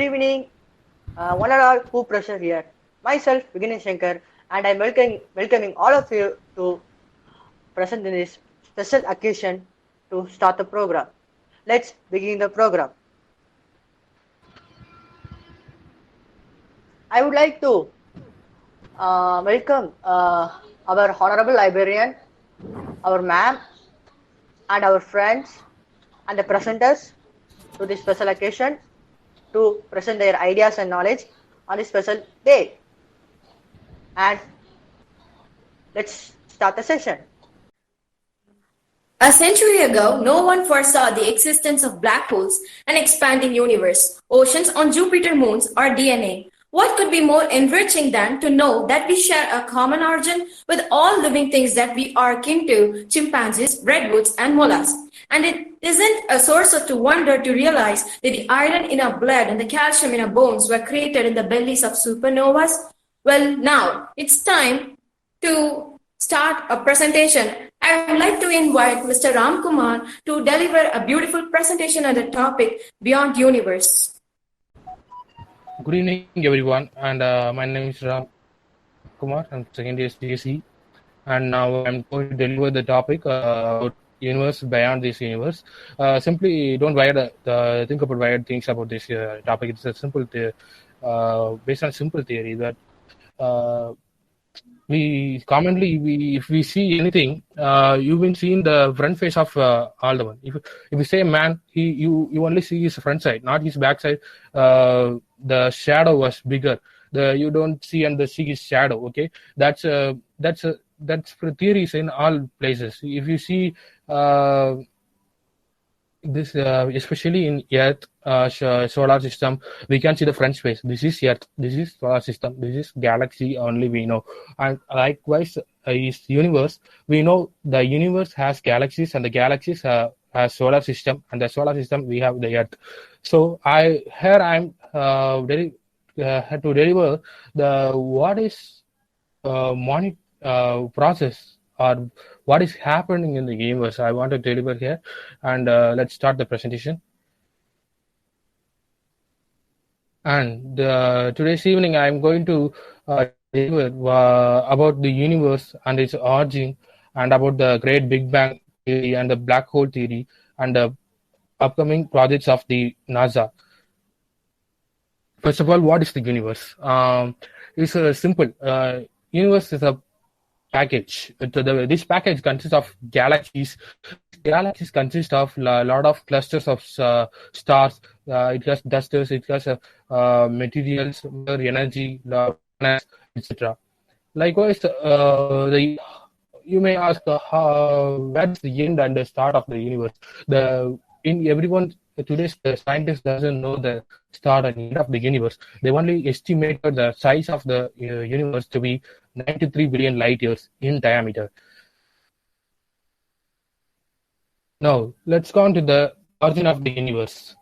evening, one and all who pressure here. Myself, Vignesh Shankar, and I'm welcoming all of you to present in this special occasion to start the program. Let's begin the program. I would like to welcome our honorable librarian, our ma'am, and our friends and the presenters to this special occasion to present their ideas and knowledge on this special day. And let's start the session. A century ago, no one foresaw the existence of black holes, an expanding universe, oceans on Jupiter moons, or DNA. What could be more enriching than to know that we share a common origin with all living things that we are akin to chimpanzees, redwoods, and mollusks? And it isn't a source of wonder to realize that the iron in our blood and the calcium in our bones were created in the bellies of supernovas? Well, now it's time to start a presentation. I would like to invite Mr. Ram Kumar to deliver a beautiful presentation on the topic Beyond Universe. Good evening, everyone, and my name is Ram Kumar. I'm second year GSE, and now I'm going to deliver the topic about universe beyond this universe. Simply don't think about weird things about this topic. It's a simple based on simple theory that if we see anything, you've been seeing the front face of all the one. If you say a man, you only see his front side, not his back side. The shadow was bigger. You don't see his shadow. Okay, that's for theories in all places. If you see this, especially in Earth, solar system, we can see the front space. This is Earth, this is solar system, this is galaxy only we know. And likewise, is universe. We know the universe has galaxies, and the galaxies has solar system, and the solar system we have the Earth. So I'm to deliver the what is process or what is happening in the universe. I want to deliver here, and let's start the presentation. And today's evening, I'm going to deliver about the universe and its origin, and about the Great Big Bang theory and the black hole theory, and the upcoming projects of the NASA. First of all, what is the universe? It's simple. Universe is a package. This package consists of galaxies. Galaxies consist of a lot of clusters of stars. It has dusters. It has materials, energy, etc. Likewise, you may ask, where's the end and the start of the universe? Today's scientists doesn't know the start and end of the universe. They only estimated the size of the universe to be 93 billion light years in diameter. Now, let's go on to the origin of the universe.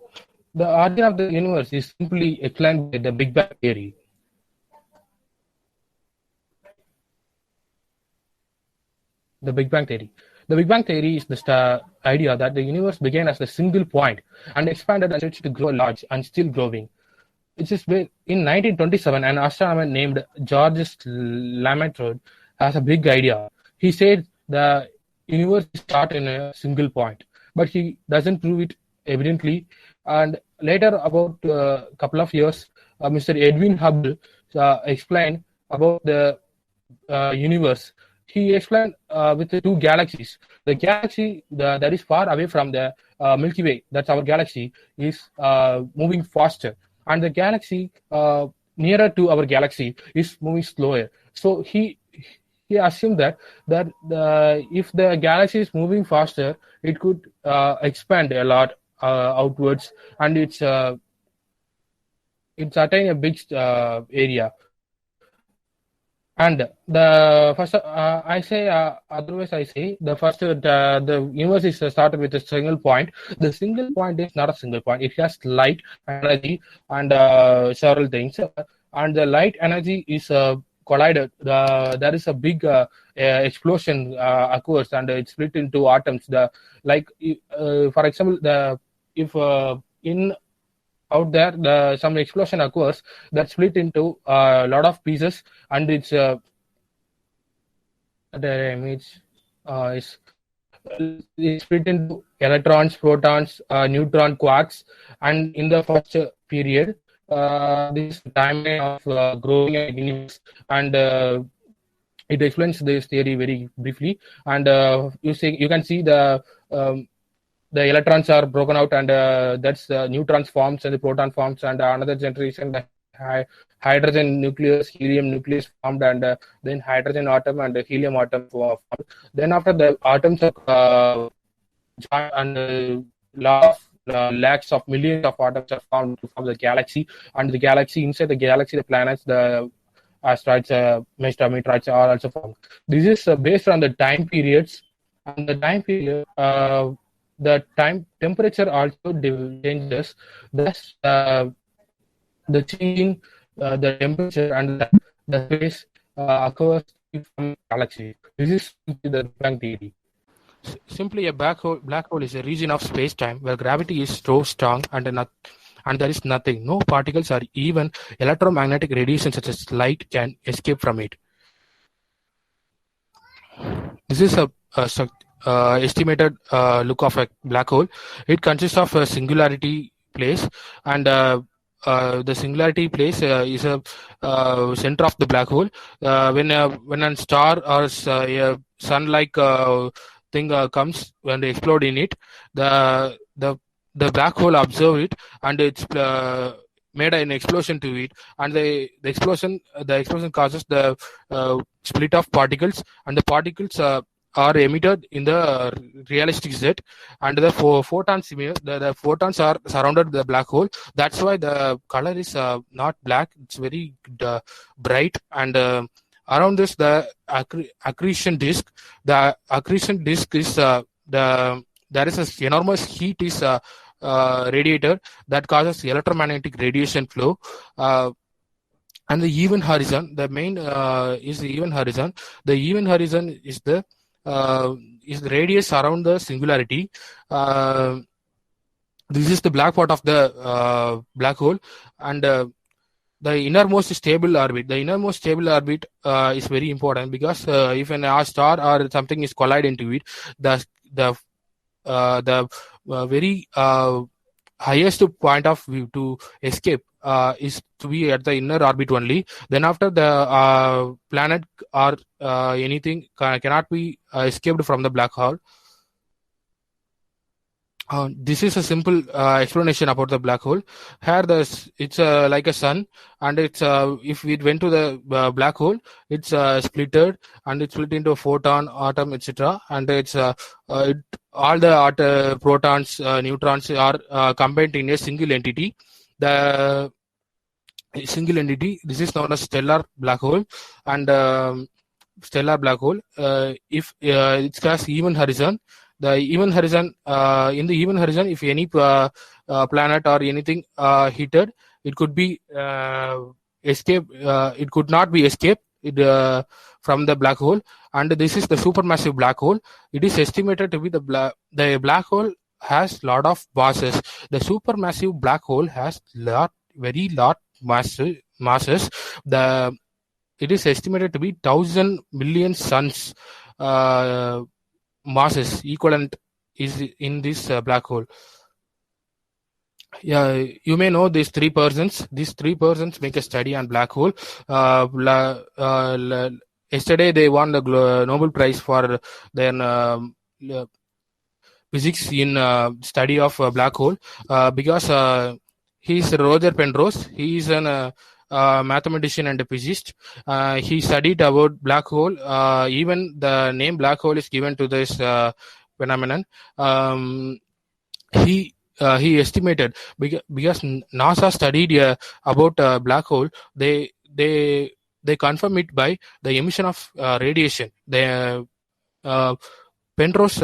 The origin of the universe is simply explained by the Big Bang theory. The Big Bang theory. The Big Bang theory is the idea that the universe began as a single point and expanded and started to grow large and still growing. It is in 1927, an astronomer named Georges Lemaître has a big idea. He said the universe started in a single point, but he doesn't prove it evidently. And later, about a couple of years, Mr. Edwin Hubble explained about the universe. He explained with the two galaxies. The galaxy that is far away from the Milky Way, that's our galaxy, is moving faster. And the galaxy nearer to our galaxy is moving slower. So he assumed that if the galaxy is moving faster, it could expand a lot outwards, and it's attain a big area. And the first, otherwise I say the first, the universe is started with a single point. The single point is not a single point. It has light, energy, and several things. And the light energy is collided. There is a big explosion occurs, and it's split into atoms. For example, in out there, some explosion occurs that split into a lot of pieces, and it's the image is split into electrons, protons, neutron, quarks, and in the first period, this timeline of growing a universe, and it explains this theory very briefly. And you can see the electrons are broken out, and that's neutrons forms and the proton forms, and another generation the hydrogen nucleus, helium nucleus formed, and then hydrogen atom and helium atom formed. Then after the atoms are joined, and lakhs of millions of atoms are formed to form the galaxy, and the galaxy, inside the galaxy, the planets, the asteroids, meteorites are also formed. This is based on the time periods, and the time period, the temperature also changes. Thus, the changing the temperature and the phase occurs from galaxy. This is the Big Bang theory. Simply, a black hole is a region of space-time where gravity is so strong and there is nothing, no particles or even electromagnetic radiation such as light can escape from it. This is a estimated look of a black hole. It consists of a singularity place, and the singularity place is a center of the black hole. When a star or a sun-like thing comes, when they explode in it, the black hole observe it, and it's made an explosion to it, and the explosion causes the split of particles, and the particles are emitted in the realistic set, and the photons the photons are surrounded the black hole. That's why the color is not black, it's very bright, and around this the accretion disk. The accretion disk is there is an enormous heat is radiated that causes electromagnetic radiation flow. And the event horizon, the main is the event horizon. The event horizon is the radius around the singularity. This is the black part of the black hole, and the innermost stable orbit. The innermost stable orbit is very important, because if a star or something is collide into it, the very highest point of view to escape is to be at the inner orbit only. Then after the planet or anything cannot be escaped from the black hole. This is a simple explanation about the black hole. Here, it's like a sun, and it's if we went to the black hole, it's splitted, and it's split into a photon, atom, etc. And it's all the protons, neutrons are combined in a single entity. The single entity, this is known as stellar black hole, and stellar black hole. If it has even horizon. The even horizon, in the even horizon, if any planet or anything hit it could be escape. It could not be escaped from the black hole. And this is the supermassive black hole. It is estimated to be the black hole has lot of masses. The supermassive black hole has very lot masses. It is estimated to be 1,000 million suns. Masses equivalent is in this black hole. Yeah, you may know these three persons. These three persons make a study on black hole. Yesterday they won the Nobel Prize for their physics in study of black hole, because he's Roger Penrose. He is an mathematician and a physicist. He studied about black hole. Even the name black hole is given to this phenomenon. He estimated, because NASA studied about black hole. They confirm it by the emission of radiation. Penrose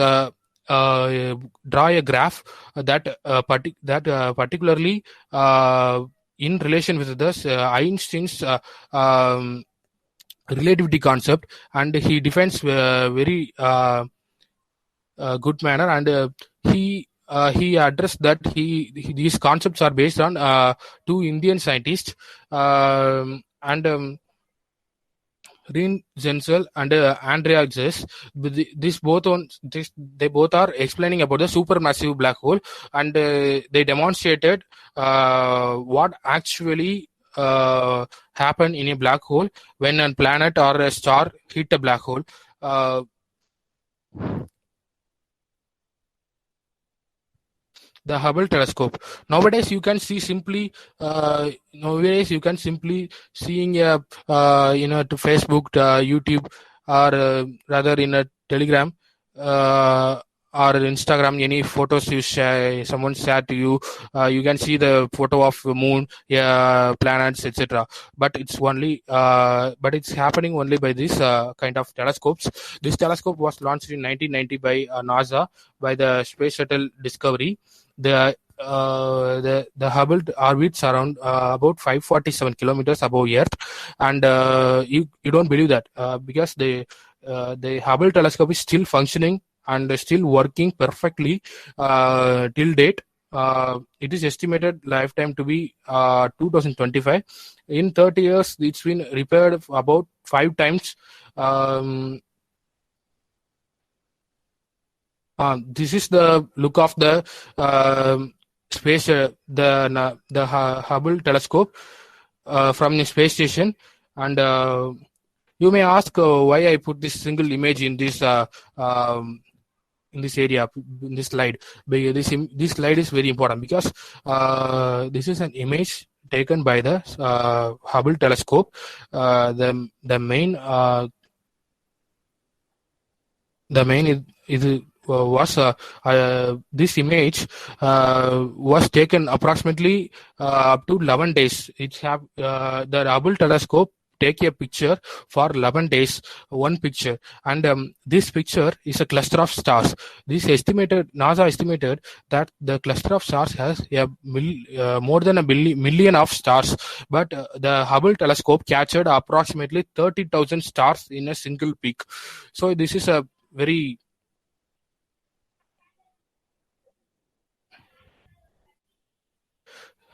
draw a graph that particularly in relation with this Einstein's relativity concept, and he defines very good manner, and he he addressed that these concepts are based on two Indian scientists, and Reen Zenzel and Andrea Ghez. They both are explaining about the supermassive black hole, and they demonstrated what actually happen in a black hole when a planet or a star hit a black hole. The Hubble telescope. Nowadays, you can simply seeing a to Facebook, YouTube, or rather in a Telegram or Instagram. Any photos you share, someone shared to you, you can see the photo of the moon, planets, etc. But it's happening only by this kind of telescopes. This telescope was launched in 1990 by NASA by the Space Shuttle Discovery. The Hubble orbits around about 547 kilometers above Earth, and you don't believe that because the Hubble telescope is still functioning and still working perfectly till date. It is estimated lifetime to be 2025. In 30 years, it's been repaired about 5 times. This is the look of the space, the Hubble telescope from the space station. And you may ask why I put this single image in this area, in this slide. This slide is very important because this is an image taken by the Hubble telescope. The main this image was taken approximately up to 11 days. The Hubble telescope take a picture for 11 days, one picture, and this picture is a cluster of stars. NASA estimated that the cluster of stars has more than a million of stars, but the Hubble telescope captured approximately 30,000 stars in a single peak. So this is a very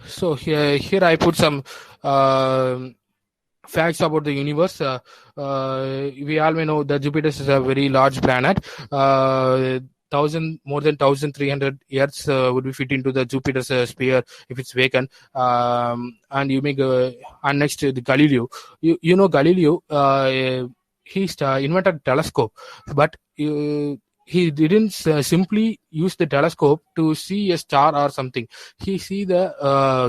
So here I put some facts about the universe. We all may know that Jupiter is a very large planet. More than 1,300 Earths would be fit into the Jupiter's sphere if it's vacant. And you may go. And next, the Galileo. You know Galileo. He invented telescope, but he didn't simply use the telescope to see a star or something. He see the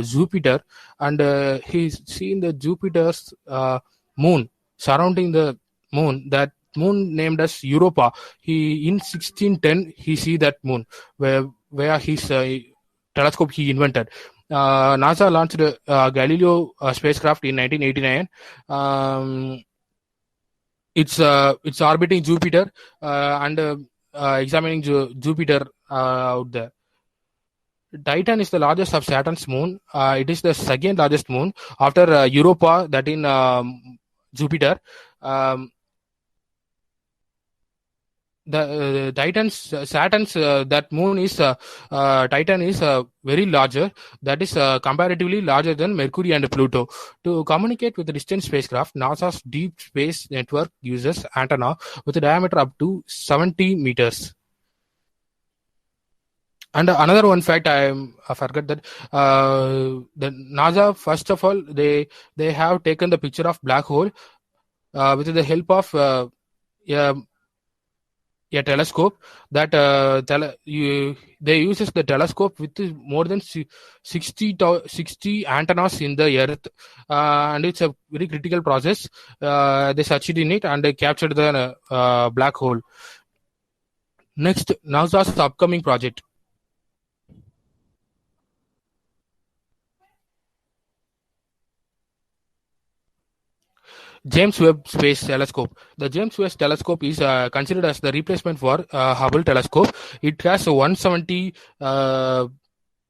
Jupiter, and he's seen the Jupiter's moon surrounding the moon. That moon named as Europa. In 1610 he see that moon where his telescope he invented. NASA launched Galileo spacecraft in 1989. It's orbiting Jupiter and examining Jupiter out there. Titan is the largest of Saturn's moon. It is the second largest moon after Europa, that in Jupiter. The Saturn's that moon is Titan is very larger. That is comparatively larger than Mercury and Pluto. To communicate with the distant spacecraft, NASA's Deep Space Network uses antenna with a diameter up to 70 meters. And another one fact I forgot that the NASA, first of all, they have taken the picture of black hole with the help of a telescope that they uses the telescope with more than 60 antennas in the Earth, and it's a very critical process. They succeed in it and they captured the black hole. Next, NASA's upcoming project. James Webb Space Telescope. The James Webb Telescope is considered as the replacement for Hubble Telescope. It has 170.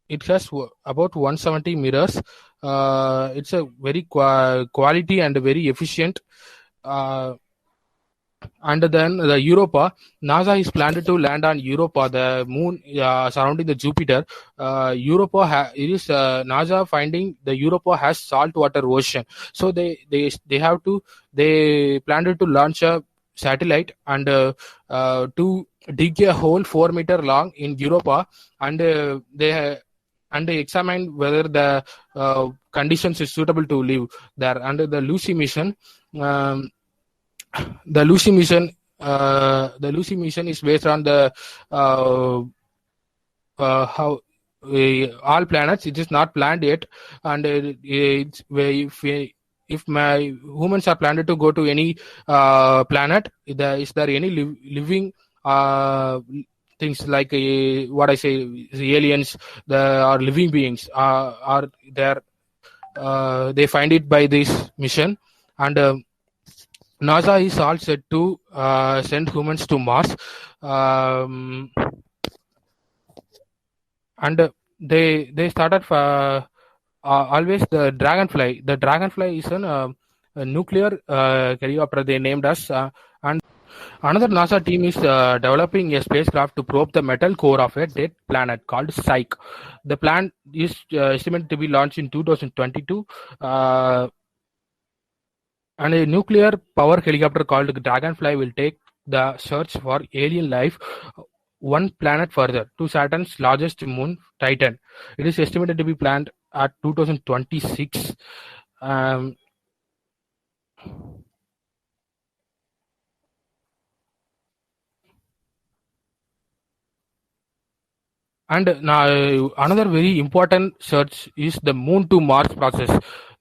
It has about 170 mirrors. It's a very quality and very efficient. And then the Europa, NASA is planned to land on Europa, the moon surrounding the Jupiter. It is NASA finding the Europa has saltwater ocean, so they planned to launch a satellite and to dig a hole 4 meter long in Europa, and they examine whether the conditions is suitable to live there. Under the Lucy mission. The Lucy mission is based on the how all planets. It is not planned yet, and if my humans are planned to go to any planet, is there any living things like what I say, the aliens, or living beings are there? They find it by this mission, and NASA is all set to send humans to Mars, and they started always the Dragonfly. The Dragonfly is a nuclear helicopter they named us, and another NASA team is developing a spacecraft to probe the metal core of a dead planet called Psyche. The plan is estimated to be launched in 2022. And a nuclear power helicopter called Dragonfly will take the search for alien life one planet further to Saturn's largest moon, Titan. It is estimated to be planned at 2026. And another very important search is the Moon to Mars process.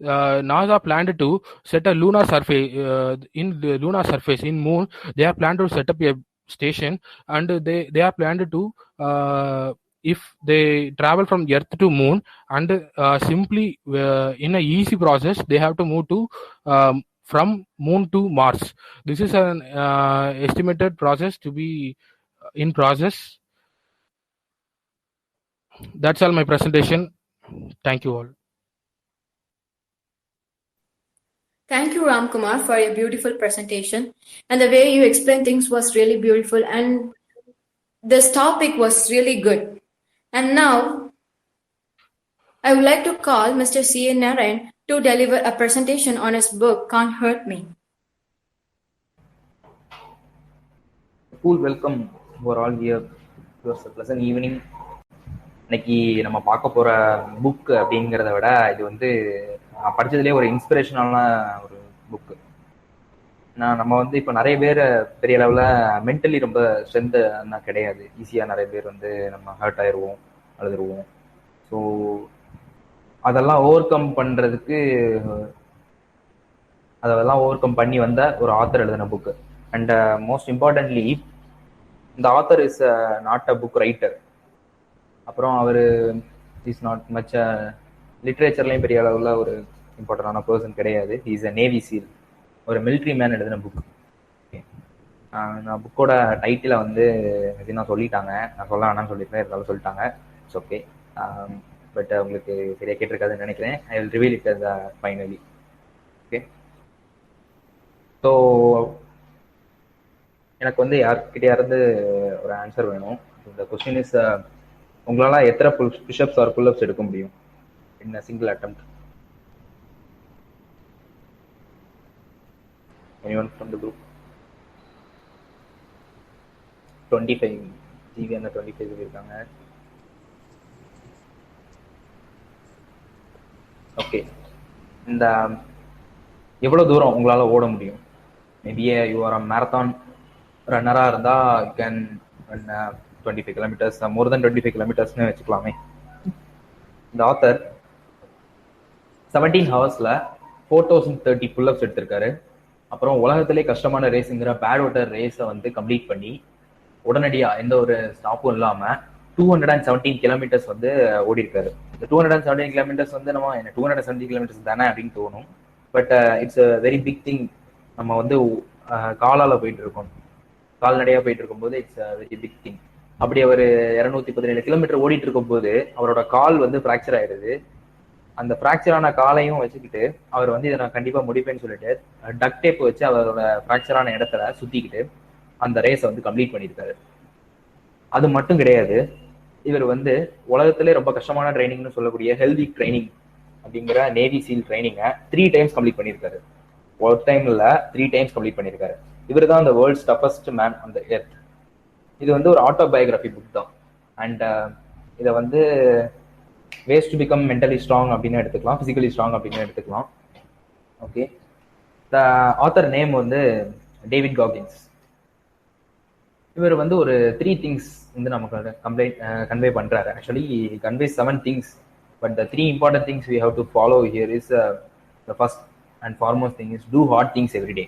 NASA planned to set a lunar surface in the lunar surface in Moon. They are planned to set up a station, and they are planned to if they travel from Earth to Moon, and simply in a easy process they have to move to from Moon to Mars. This is an estimated process to be in process. That's all my presentation. Thank you all. Thank you, Ramkumar, for your beautiful presentation. And the way you explained things was really beautiful, and this topic was really good. And now, I would like to call Mr. C.A. Narayan to deliver a presentation on his book, Can't Hurt Me. Cool welcome for all here. It was a pleasant evening. இன்னைக்கு நம்ம பார்க்க போற book அப்படிங்கிறத விட இது வந்து நான் படிச்சதுலேயே ஒரு இன்ஸ்பிரேஷனான ஒரு புக்கு. நம்ம வந்து இப்போ நிறைய பேர் பெரிய அளவில் மென்டலி ரொம்ப ஸ்ட்ரென்த்னா கிடையாது. ஈஸியாக நிறைய பேர் வந்து நம்ம ஹர்ட் ஆயிடுவோம், அழுதுருவோம். ஸோ அதெல்லாம் ஓவர் கம் பண்ணுறதுக்கு அதெல்லாம் ஓவர் கம் பண்ணி வந்த ஒரு ஆத்தர் எழுதின புக்கு. அண்ட் மோஸ்ட் இம்பார்ட்டன்ட்லி இந்த author is not a book writer. அப்புறம் அவர் இஸ் நாட் மச் லிட்ரேச்சர்லையும் பெரிய அளவில் ஒரு இம்பார்ட்டண்டான பர்சன் கிடையாது. இஸ் அ நேவி சீல், ஒரு மிலிட்ரி மேன் எழுதின புக். நான் புக்கோட டைட்டிலை வந்து நான் சொல்லிட்டாங்க, நான் சொல்ல வேணாம்னு சொல்லியிருந்தேன், இருந்தாலும் சொல்லிட்டாங்க. It's okay. பட் உங்களுக்கு சரியாக கேட்டிருக்காதுன்னு நினைக்கிறேன். I will reveal it as finally. Okay. So எனக்கு வந்து யார்கிட்டயா இருந்து ஒரு ஆன்சர் வேணும். இந்த கொஸ்டின் இஸ், உங்களால் எத்தனை புஷ்அப்ஸ் ஆர் புல்அப்ஸ் எடுக்க முடியும் in a single attempt? Anyone from the group? 25 ஜிவி அந்த 25 சொல்லியிருக்காங்க. ஓகே. இந்த எவ்வளோ தூரம் உங்களால் ஓட முடியும்? Maybe you are a marathon ரன்னராக இருந்தால் you can run 25 kilometers, more than 25 kilometers வச்சுக்கலாமே. இந்த ஆத்தர் 17 hours 4030 புல்அப்ஸ் எடுத்திருக்காரு. அப்புறம் உலகத்திலே கஷ்டமான ரேஸுங்கிற பேட் வாட்டர் ரேஸை வந்து கம்ப்ளீட் பண்ணி உடனடியாக எந்த ஒரு ஸ்டாப்பும் இல்லாமல் 217 kilometers வந்து ஓடி இருக்காரு. இந்த 217 kilometers வந்து நம்ம என்ன 270 kilometers தானே அப்படின்னு தோணும். But it's a very big thing. நம்ம வந்து காலால் போயிட்டு இருக்கோம், கால்நடையாக போயிட்டு இருக்கும்போது it's a very big thing. அப்படி அவர் 217 kilometer ஓடிட்டு இருக்கும் போது அவரோட கால் வந்து ஃப்ராக்சர் ஆயிடுது. அந்த ஃப்ராக்சரான காலையும் வச்சுக்கிட்டு அவர் வந்து இதை நான் கண்டிப்பா முடிப்பேன்னு சொல்லிட்டு டக் டேப் வச்சு அவரோட ஃப்ராக்சரான இடத்துல சுத்திக்கிட்டு அந்த ரேஸை வந்து கம்ப்ளீட் பண்ணியிருக்காரு. அது மட்டும் கிடையாது, இவர் வந்து உலகத்திலே ரொம்ப கஷ்டமான ட்ரைனிங்னு சொல்லக்கூடிய ஹெல்தி ட்ரைனிங் அப்படிங்கிற நேவி சீல் ட்ரைனிங்கை 3 டைம்ஸ் கம்ப்ளீட் பண்ணியிருக்காரு. ஒரு டைம் இல்ல 3 டைம்ஸ் கம்ப்ளீட் பண்ணியிருக்காரு. இவர் தான் அந்த world's toughest man on the earth. இது வந்து ஒரு ஆட்டோபயோகிராஃபி புக் தான். அண்ட் இதை வந்து ways to become mentally strong அப்படின்னு எடுத்துக்கலாம், பிசிக்கலி ஸ்ட்ராங் அப்படின்னு எடுத்துக்கலாம். ஓகே, த ஆத்தர் நேம் வந்து டேவிட் காகின்ஸ். இவர் வந்து ஒரு 3 திங்ஸ் வந்து நமக்கு கன்வே பண்றாரு. Actually convey 7 things, but the 3 important things we have to follow here is the first and foremost thing is do hard things every day.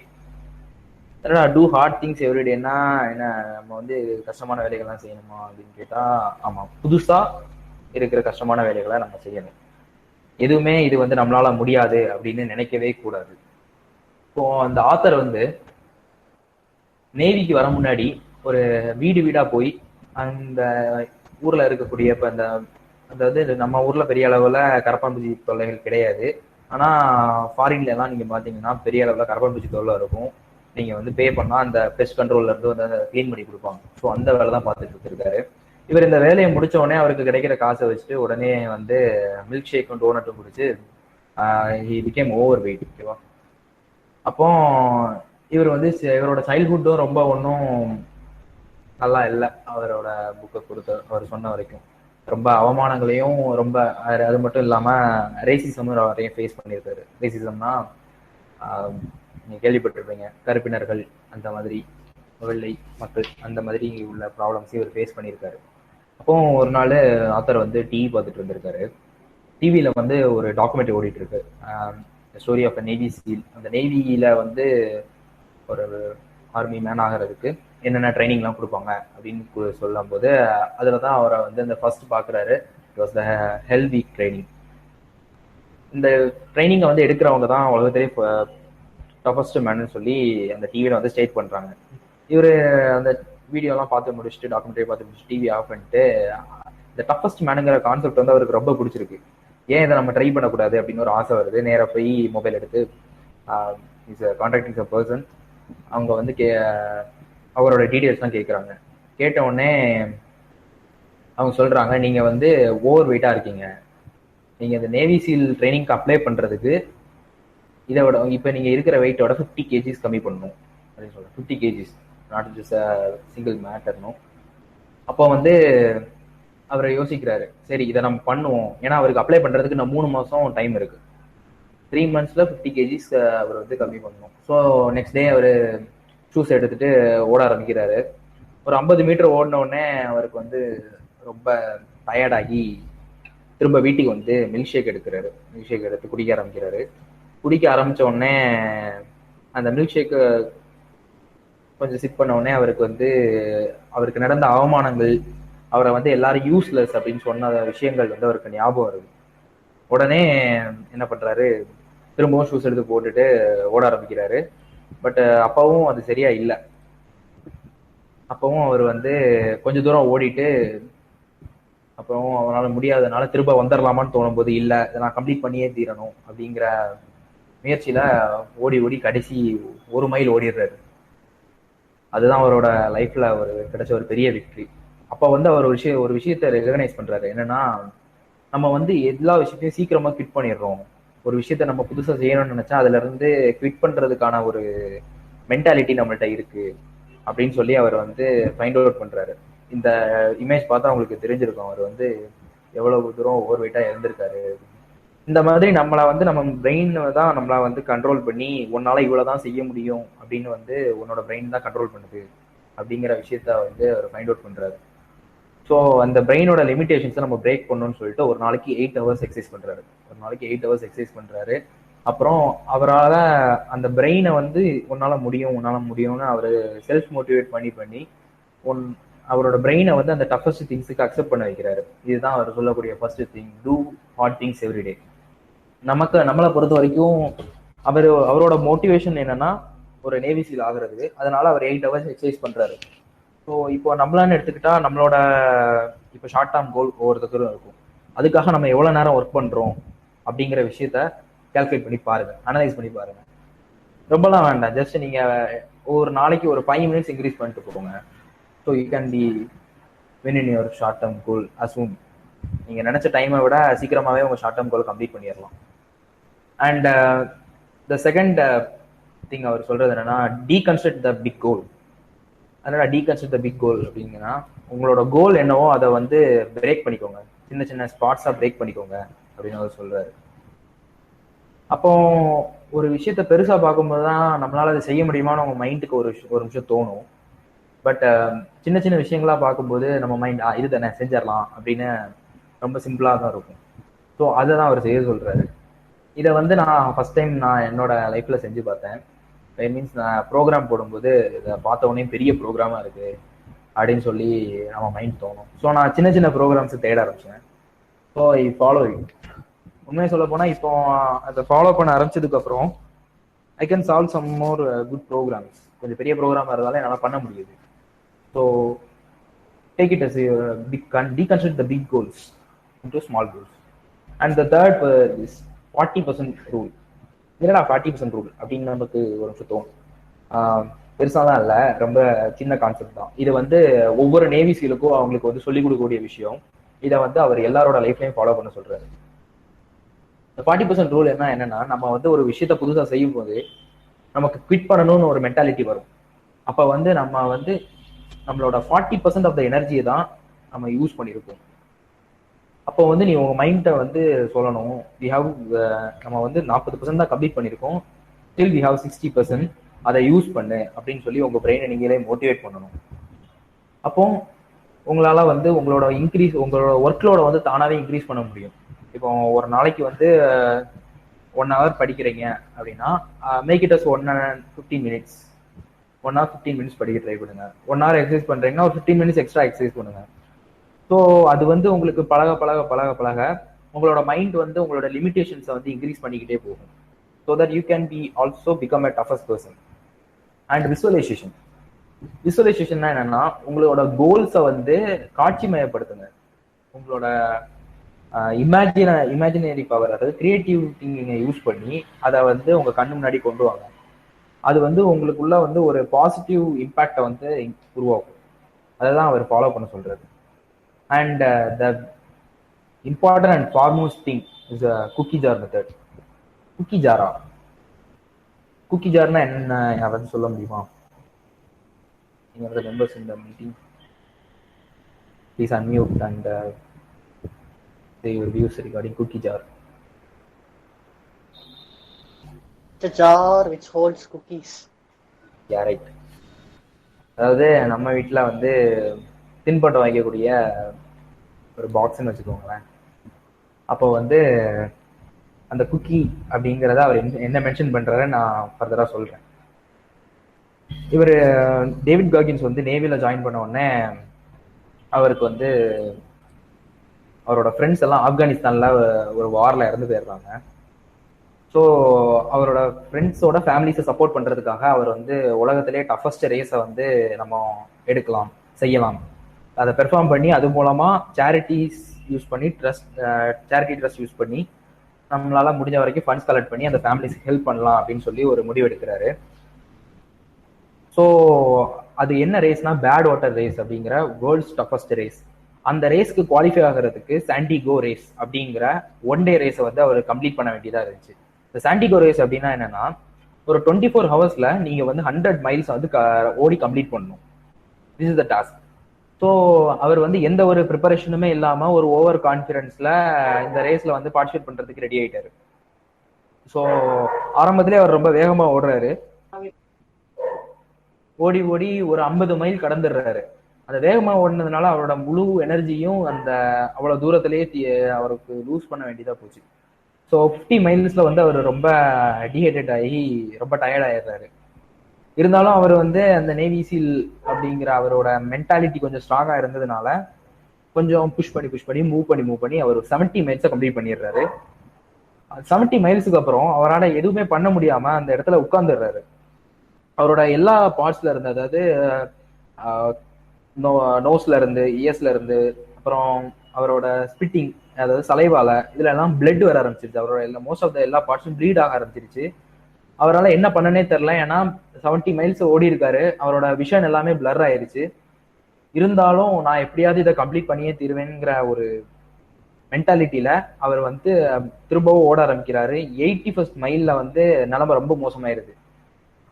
Do hard things எவ்ரிடேன்னா என்ன, நம்ம வந்து கஷ்டமான வேலைகள்லாம் செய்யணுமா அப்படின்னு கேட்டா ஆமா, புதுசா இருக்கிற கஷ்டமான வேலைகளை நம்ம செய்யணும். எதுவுமே இது வந்து நம்மளால முடியாது அப்படின்னு நினைக்கவே கூடாது. இப்போ அந்த ஆத்தர் வந்து நேவிக்கு வர முன்னாடி ஒரு வீடு வீடா போய் அந்த ஊர்ல இருக்கக்கூடிய இப்ப அந்த அதாவது நம்ம ஊர்ல பெரிய அளவுல கரப்பான்பூச்சி தொல்லைகள் கிடையாது. ஆனா ஃபாரின்ல எல்லாம் நீங்க பாத்தீங்கன்னா பெரிய அளவுல கரப்பான்பூச்சி தொல்லை இருக்கும். நீங்க வந்து பே பண்ணா அந்த பெஸ்ட் கண்ட்ரோல்ல இருந்து வந்து கிளீன் பண்ணி கொடுப்பாங்க. ஸோ அந்த வேலை தான் பார்த்துட்டு இருக்காரு இவர். இந்த வேலையை முடிச்ச உடனே அவருக்கு கிடைக்கிற காசை வச்சுட்டு உடனே வந்து மில்க் ஷேக்கும் டோனட்டும் குடிச்சு ஹி பிகேம் ஓவர் வெயிட். ஓகேவா, அப்போ இவர் வந்து இவரோட சைல்ட்ஹுட்டும் ரொம்ப ஒன்றும் நல்லா இல்லை. அவரோட புக்கை பொறுத்த அவர் சொன்ன வரைக்கும் ரொம்ப அவமானங்களையும் ரொம்ப அது மட்டும் இல்லாம ரேசிசமும் அவரையும் ஃபேஸ் பண்ணியிருக்காரு. ரேசிசம்னா நீங்க கேள்விப்பட்டிருப்பீங்க, கருப்பினர்கள் அந்த மாதிரி, வெள்ளை மக்கள் அந்த மாதிரி உள்ள ப்ராப்ளம்ஸ் இவர் ஃபேஸ் பண்ணியிருக்காரு. அப்போ ஒரு நாள் ஆத்தர் வந்து டிவி பார்த்துட்டு இருந்திருக்காரு. டிவியில வந்து ஒரு டாக்குமெண்ட்ரி ஓடிட்டு இருக்கு, story of a navy seal. அந்த நேவியில வந்து ஒரு ஆர்மி மேன் ஆகிறதுக்கு என்னென்ன ட்ரைனிங்லாம் கொடுப்பாங்க அப்படின்னு சொல்லும் போது அதில் தான் அவரை வந்து அந்த ஃபர்ஸ்ட் பார்க்குறாரு. It was the hell week training. இந்த ட்ரைனிங்கை வந்து எடுக்கிறவங்க தான் உலகத்திலே டஃபஸ்ட் மேன்னு சொல்லி அந்த டிவியில் வந்து ஸ்டேட் பண்ணுறாங்க. இவர் அந்த வீடியோலாம் பார்த்து முடிச்சுட்டு, டாக்குமெண்ட்ரி பார்த்து முடிச்சுட்டு டிவி ஆஃப் பண்ணிட்டு, இந்த டஃபஸ்ட் மேனுங்கிற கான்செப்ட் வந்து அவருக்கு ரொம்ப பிடிச்சிருக்கு. ஏன் இதை நம்ம ட்ரை பண்ணக்கூடாது அப்படின்னு ஒரு ஆசை வருது. நேராக போய் மொபைல் எடுத்து இஸ் கான்டாக்டிங் அ பர்சன். அவங்க வந்து அவரோட டீட்டெயில்ஸ்லாம் கேட்குறாங்க. கேட்ட உடனே அவங்க சொல்கிறாங்க, நீங்கள் வந்து ஓவர் வெயிட்டாக இருக்கீங்க, நீங்கள் இந்த நேவி சீல் ட்ரைனிங்க்கு அப்ளை பண்ணுறதுக்கு இதை விட இப்போ நீங்கள் இருக்கிற வெயிட்டோட 50 kgs கம்மி பண்ணணும் அப்படின்னு சொல்கிறேன். 50 kgs, நாட் ஜஸ்ட் சிங்கிள் மேட்டர்னும். அப்போ வந்து அவரை யோசிக்கிறாரு, சரி இதை நம்ம பண்ணுவோம். ஏன்னா அவருக்கு அப்ளை பண்ணுறதுக்கு நான் 3 மாதம் டைம் இருக்குது. 3 months 50 kgs அவர் வந்து கம்மி பண்ணணும். ஸோ நெக்ஸ்ட் டே அவர் ஷூஸ் எடுத்துட்டு ஓட ஆரம்பிக்கிறாரு. ஒரு 50 மீட்டர் ஓடின உடனே அவருக்கு வந்து ரொம்ப டயர்டாகி திரும்ப வீட்டுக்கு வந்து மில்க் ஷேக் எடுக்கிறாரு. மில்க் ஷேக் எடுத்து குடிக்க ஆரம்பிக்கிறாரு. குடிக்க ஆரம்பிச்ச உடனே அந்த மில்க் ஷேக்கு கொஞ்சம் சிப் பண்ண உடனே அவருக்கு நடந்த அவமானங்கள், அவரை வந்து எல்லாரும் யூஸ்லெஸ் அப்படின்னு சொன்ன விஷயங்கள் வந்து அவருக்கு ஞாபகம் வருது. உடனே என்ன பண்றாரு, திரும்பவும் ஷூஸ் எடுத்து போட்டுட்டு ஓட ஆரம்பிக்கிறாரு. பட் அப்பவும் அது சரியா இல்லை. அப்பவும் அவர் வந்து கொஞ்ச தூரம் ஓடிட்டு அப்பவும் அவரால் முடியாதனால திரும்ப வந்துடலாமான்னு தோணும் போது இல்லை, இதை நான் கம்ப்ளீட் பண்ணியே தீரணும் அப்படிங்கிற முயற்சியில ஓடி ஓடி கடைசி 1 மைல் ஓடிடுறாரு. அதுதான் அவரோட லைஃப்ல கிடைச்ச ஒரு பெரிய விக்டரி. அப்ப வந்து அவர் ஒரு விஷயத்தை ரெகனைஸ் பண்றாரு. என்னன்னா, நம்ம வந்து எல்லா விஷயத்தையும் சீக்கிரமா குவிட் பண்ணிடுறோம். ஒரு விஷயத்த நம்ம புதுசா செய்யணும்னு நினைச்சா அதுல இருந்து குவிட் பண்றதுக்கான ஒரு மென்டாலிட்டி நம்மள்ட்ட இருக்கு அப்படின்னு சொல்லி அவர் வந்து ஃபைண்ட் அவுட் பண்றாரு. இந்த இமேஜ் பார்த்தா அவங்களுக்கு தெரிஞ்சிருக்கும் அவர் வந்து எவ்வளவு தூரம் ஓவர் வெயிட்டா இருந்திருக்காரு. இந்த மாதிரி நம்மளை வந்து நம்ம பிரெயின் தான் நம்மளை வந்து கண்ட்ரோல் பண்ணி உன்னால இவ்வளவுதான் செய்ய முடியும் அப்படின்னு வந்து உன்னோட பிரெயின் தான் கண்ட்ரோல் பண்ணுது அப்படிங்கிற விஷயத்த வந்து அவர் ஃபைண்ட் அவுட் பண்றாரு. ஸோ அந்த பிரெயினோட லிமிடேஷன்ஸை நம்ம பிரேக் பண்ணணும்னு சொல்லிட்டு ஒரு நாளைக்கு 8 hours எக்ஸசைஸ் பண்றாரு. அப்புறம் அவரால் அந்த பிரெயினை வந்து உன்னால முடியும்னு அவர் செல்ஃப் மோட்டிவேட் பண்ணி அவரோட பிரெயினை வந்து அந்த டஃபஸ்ட் திங்ஸுக்கு அக்செப்ட் பண்ண வைக்கிறாரு. இதுதான் அவர் சொல்லக்கூடிய first thing, do hard things every day. நம்மளை பொறுத்த வரைக்கும் அவரோட மோட்டிவேஷன் என்னன்னா ஒரு நேவி சீல் ஆகுறதுக்கு. அதனால அவர் 8 hours எக்ஸசைஸ் பண்றாரு. ஸோ இப்போ நம்மளான்னு எடுத்துக்கிட்டா நம்மளோட இப்போ ஷார்ட் டேர்ம் கோல் ஒவ்வொருத்தரும் இருக்கும். அதுக்காக நம்ம எவ்வளோ நேரம் ஒர்க் பண்றோம் அப்படிங்கிற விஷயத்த கால்குலேட் பண்ணி பாருங்க, அனலைஸ் பண்ணி பாருங்க. ரொம்பலாம் வேண்டாம், ஜஸ்ட் நீங்க ஒரு நாளைக்கு ஒரு 5 minutes இன்க்ரீஸ் பண்ணிட்டு போங்க. So you can be win in your short term goal as soon. நீங்க நினைச்ச டைமை விட சீக்கிரமாவே உங்க ஷார்ட் டேர்ம் கோல் கம்ப்ளீட் பண்ணிடலாம். அண்ட் த செகண்ட் திங் அவர் சொல்றது என்னன்னா, டீகன்ஸ்ட்ரக்ட் த பிக் கோல். அதனால டீகன்ஸ்ட்ரக்ட் த பிக் கோல் அப்படிங்கன்னா, உங்களோட கோல் என்னவோ அதை வந்து பிரேக் பண்ணிக்கோங்க, சின்ன சின்ன ஸ்பாட்ஸா பிரேக் பண்ணிக்கோங்க அப்படின்னு அவர் சொல்றாரு. அப்போ ஒரு விஷயத்த பெருசா பார்க்கும்போது தான் நம்மளால அதை செய்ய முடியுமான்னு உங்க மைண்டுக்கு ஒரு நிமிஷம் தோணும். பட் சின்ன சின்ன விஷயங்களா பார்க்கும்போது நம்ம மைண்ட் இது தானே செஞ்சிடலாம் அப்படின்னு ரொம்ப சிம்பிளா தான் இருக்கும். ஸோ அதை தான் அவர் செய்ய சொல்றாரு. இதை வந்து நான் ஃபர்ஸ்ட் டைம் நான் என்னோட லைஃப்ல செஞ்சு பார்த்தேன். மீன்ஸ் நான் ப்ரோக்ராம் போடும்போது இதை பார்த்த உடனே பெரிய ப்ரோக்ராமா இருக்கு அப்படின்னு சொல்லி நம்ம மைண்ட் தோணும். ஸோ நான் சின்ன சின்ன ப்ரோக்ராம்ஸ் தேட ஆரம்பிச்சேன். So I follow it. உண்மையை சொல்ல போனா இப்போ அதை ஃபாலோ பண்ண ஆரம்பிச்சதுக்கு அப்புறம் I can solve some more good programs. கொஞ்சம் பெரிய ப்ரோக்ராம் இருந்தாலும் என்னால் பண்ண முடியுது. So take it as deconstruct the big goals into small goals. And the third is 40% rule. என்னடா 40% ரூல் அப்படின்னு நமக்கு ஒரு நிமிஷம் தோணும். பெருசாலாம் இல்லை, ரொம்ப சின்ன கான்செப்ட் தான். இது வந்து ஒவ்வொரு நேவி சீலுக்கும் அவங்களுக்கு வந்து சொல்லிக் கொடுக்கக்கூடிய விஷயம். இதை வந்து அவர் எல்லாரோட லைஃப்லையும் ஃபாலோ பண்ண சொல்றாரு. இந்த 40% ரூல் என்னன்னா, நம்ம வந்து ஒரு விஷயத்த புதுசாக செய்யும் போது நமக்கு குவிட் பண்ணணும்னு ஒரு மென்டாலிட்டி வரும். அப்ப வந்து நம்ம வந்து நம்மளோட 40% ஆஃப் த எனர்ஜியை தான் நம்ம யூஸ் பண்ணியிருப்போம். அப்போ வந்து நீ உங்க மைண்டை வந்து சொல்லணும், நம்ம வந்து 40% தான் கம்ப்ளீட் பண்ணியிருக்கோம், ஸ்டில் வி ஹாவ் 60%, அதை யூஸ் பண்ணு அப்படின்னு சொல்லி உங்க பிரெயினை நீங்களே மோட்டிவேட் பண்ணணும். அப்போ உங்களால வந்து உங்களோட ஒர்க்லோட வந்து தானாவே இன்க்ரீஸ் பண்ண முடியும். இப்போ ஒரு நாளைக்கு வந்து 1 hour படிக்கிறீங்க அப்படின்னா, make it as 15 minutes. 1 hour 15 minutes படிக்க ட்ரை பண்ணுங்க. 1 hour எக்ஸசைஸ் பண்றீங்கன்னா ஒரு 15 minutes எக்ஸ்ட்ரா எக்ஸசைஸ் பண்ணுங்க. ஸோ அது வந்து உங்களுக்கு பழக பழக பழக பழக உங்களோட மைண்ட் வந்து உங்களோட லிமிடேஷன்ஸை வந்து இன்க்ரீஸ் பண்ணிக்கிட்டே போகும். So that you can be also become a toughest person. And விசுவலைசேஷன்னா என்னன்னா, உங்களோட கோல்ஸை வந்து காட்சிமயப்படுத்துங்க. உங்களோட இமேஜினரி பவர், அதாவது கிரியேட்டிவ் திங்கிங்கை யூஸ் பண்ணி அதை வந்து உங்க கண்ணு முன்னாடி கொண்டு வாங்க. அது வந்து உங்களுக்குள்ள வந்து ஒரு பாசிட்டிவ் இம்பாக்டை வந்து உருவாக்கும். அதை தான் அவர் ஃபாலோ பண்ண சொல்றாரு. And the important and foremost thing is a cookie jar method. Cookie ஜார்னா என்ன யாராவது சொல்ல முடியுமா? நீங்க மெம்பர்ஸ் இந்த meeting please unmute and say your views regarding cookie jar. The jar which holds cookies. Yeah, right. அதாவது நம்ம வீட்டில் வந்து தின்பண்டம் வைக்கக்கூடிய ஒரு பாக்ஸ்ன்னு வச்சுக்கோங்களேன். அப்போ வந்து அந்த குக்கி அப்படிங்கிறத அவர் என்ன மென்ஷன் பண்றாரு நான் ஃபர்தரா சொல்றேன். இவர் டேவிட் காகின்ஸ் வந்து நேவில ஜாயின் பண்ண உடனே அவருக்கு வந்து அவரோட ஃப்ரெண்ட்ஸ் எல்லாம் ஆப்கானிஸ்தான்ல ஒரு வார்ல இறந்து போயிடுறாங்க. ஸோ அவரோட ஃப்ரெண்ட்ஸோட ஃபேமிலிஸை சப்போர்ட் பண்றதுக்காக அவர் வந்து உலகத்திலே டஃபஸ்ட் ரேஸை வந்து நம்ம செய்யலாம், அதை பெர்ஃபார்ம் பண்ணி அது மூலமா சேரிட்டி ட்ரஸ்ட் யூஸ் பண்ணி நம்மளால முடிஞ்ச வரைக்கும் ஃபண்ட்ஸ் கலெக்ட் பண்ணி அந்த ஃபேமிலிஸ்க்கு ஹெல்ப் பண்ணலாம் அப்படின்னு சொல்லி ஒரு முடிவு எடுக்கிறாரு. ஸோ அது என்ன ரேஸ்னா, பேட் வாட்டர் ரேஸ் அப்படிங்கிற வேர்ல்ட்ஸ் டஃபஸ்ட் ரேஸ். அந்த ரேஸ்க்கு குவாலிஃபை ஆகிறதுக்கு சாண்டிகோ ரேஸ் அப்படிங்கிற 1 day ரேஸை வந்து அவர் கம்ப்ளீட் பண்ண வேண்டியதா இருந்துச்சு. இந்த சாண்டிகோ ரேஸ் அப்படின்னா என்னன்னா, ஒரு 24 hours நீங்க வந்து 100 miles வந்து ஓடி கம்ப்ளீட் பண்ணணும். This is the task. So அவர் வந்து எந்த ஒரு ப்ரிப்பரேஷனுமே இல்லாம ஒரு ஓவர் கான்ஃபிடன்ஸ்ல இந்த ரேஸ்ல வந்து பார்ட்டிசிபேட் பண்றதுக்கு ரெடி ஆயிட்டாரு. ஸோ ஆரம்பத்திலே அவர் ரொம்ப வேகமா ஓடுறாரு. ஓடி ஒரு 50 மைல் கடந்துடுறாரு. அந்த வேகமா ஓடினதுனால அவரோட முழு எனர்ஜியும் அந்த அவ்வளவு தூரத்திலேயே அவருக்கு லூஸ் பண்ண வேண்டியதா போச்சு. ஸோ 50 miles வந்து அவர் ரொம்ப டீஹைட்ரேட் ஆகி ரொம்ப டயர்ட் ஆயிடுறாரு. இருந்தாலும் அவர் வந்து அந்த நேவி சீல் அப்படிங்கிற அவரோட மென்டாலிட்டி கொஞ்சம் ஸ்ட்ராங்கா இருந்ததுனால கொஞ்சம் புஷ் பண்ணி மூவ் பண்ணி அவர் 70 miles கம்ப்ளீட் பண்ணிடுறாரு. 70 miles அப்புறம் அவரால் எதுவுமே பண்ண முடியாம அந்த இடத்துல உட்கார்ந்துடுறாரு. அவரோட எல்லா பார்ட்ஸ்ல இருந்து, அதாவது நோஸ்ல இருந்து, இயர்ஸ்ல இருந்து, அப்புறம் அவரோட ஸ்பிட்டிங் அதாவது சலைவால இதுல எல்லாம் பிளட் வர ஆரம்பிச்சிருச்சு. அவரோட மோஸ்ட் ஆஃப் த எல்லா பார்ட்ஸும் ப்ளீட் ஆக ஆரம்பிச்சிருச்சு. அவரால் என்ன பண்ணனே தெரில. ஏன்னா 70 மைல்ஸ் ஓடி இருக்காரு. அவரோட விஷன் எல்லாமே பிளர் ஆயிருச்சு. இருந்தாலும் நான் எப்படியாவது இதை கம்ப்ளீட் பண்ணியே தீருவேங்கிற ஒரு மென்டாலிட்டியில அவர் வந்து திரும்பவும் ஓட ஆரம்பிக்கிறாரு. 81st மைல்ல வந்து நிலைமை ரொம்ப மோசமாயிருது.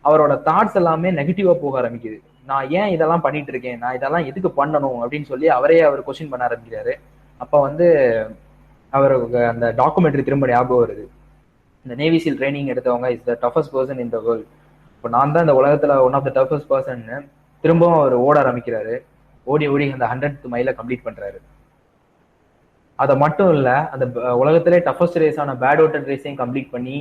அவரோட தாட்ஸ் எல்லாமே நெகட்டிவா போக ஆரம்பிக்குது. நான் ஏன் இதெல்லாம் பண்ணிட்டு இருக்கேன், நான் இதெல்லாம் எதுக்கு பண்ணணும் அப்படின்னு சொல்லி அவர் கொஸ்டின் பண்ண ஆரம்பிக்கிறாரு. அப்ப வந்து அவருக்கு அந்த டாக்குமெண்ட்ரி திரும்ப ஞாபகம் வருது. இந்த நேவி சீல் ட்ரைனிங் எடுத்தவங்க is the toughest person in the world. இப்போ நான் தான் இந்த உலகத்துல one of the toughest person. திரும்பவும் அவர் ஓட ஆரம்பிக்கிறாரு. ஓடி அந்த 100th மைல கம்ப்ளீட் பண்றாரு. அதை மட்டும் இல்ல, அந்த உலகத்திலே டஃபஸ்ட் ரேஸான பேட் வாட்டர் ரேஸையும் கம்ப்ளீட் பண்ணி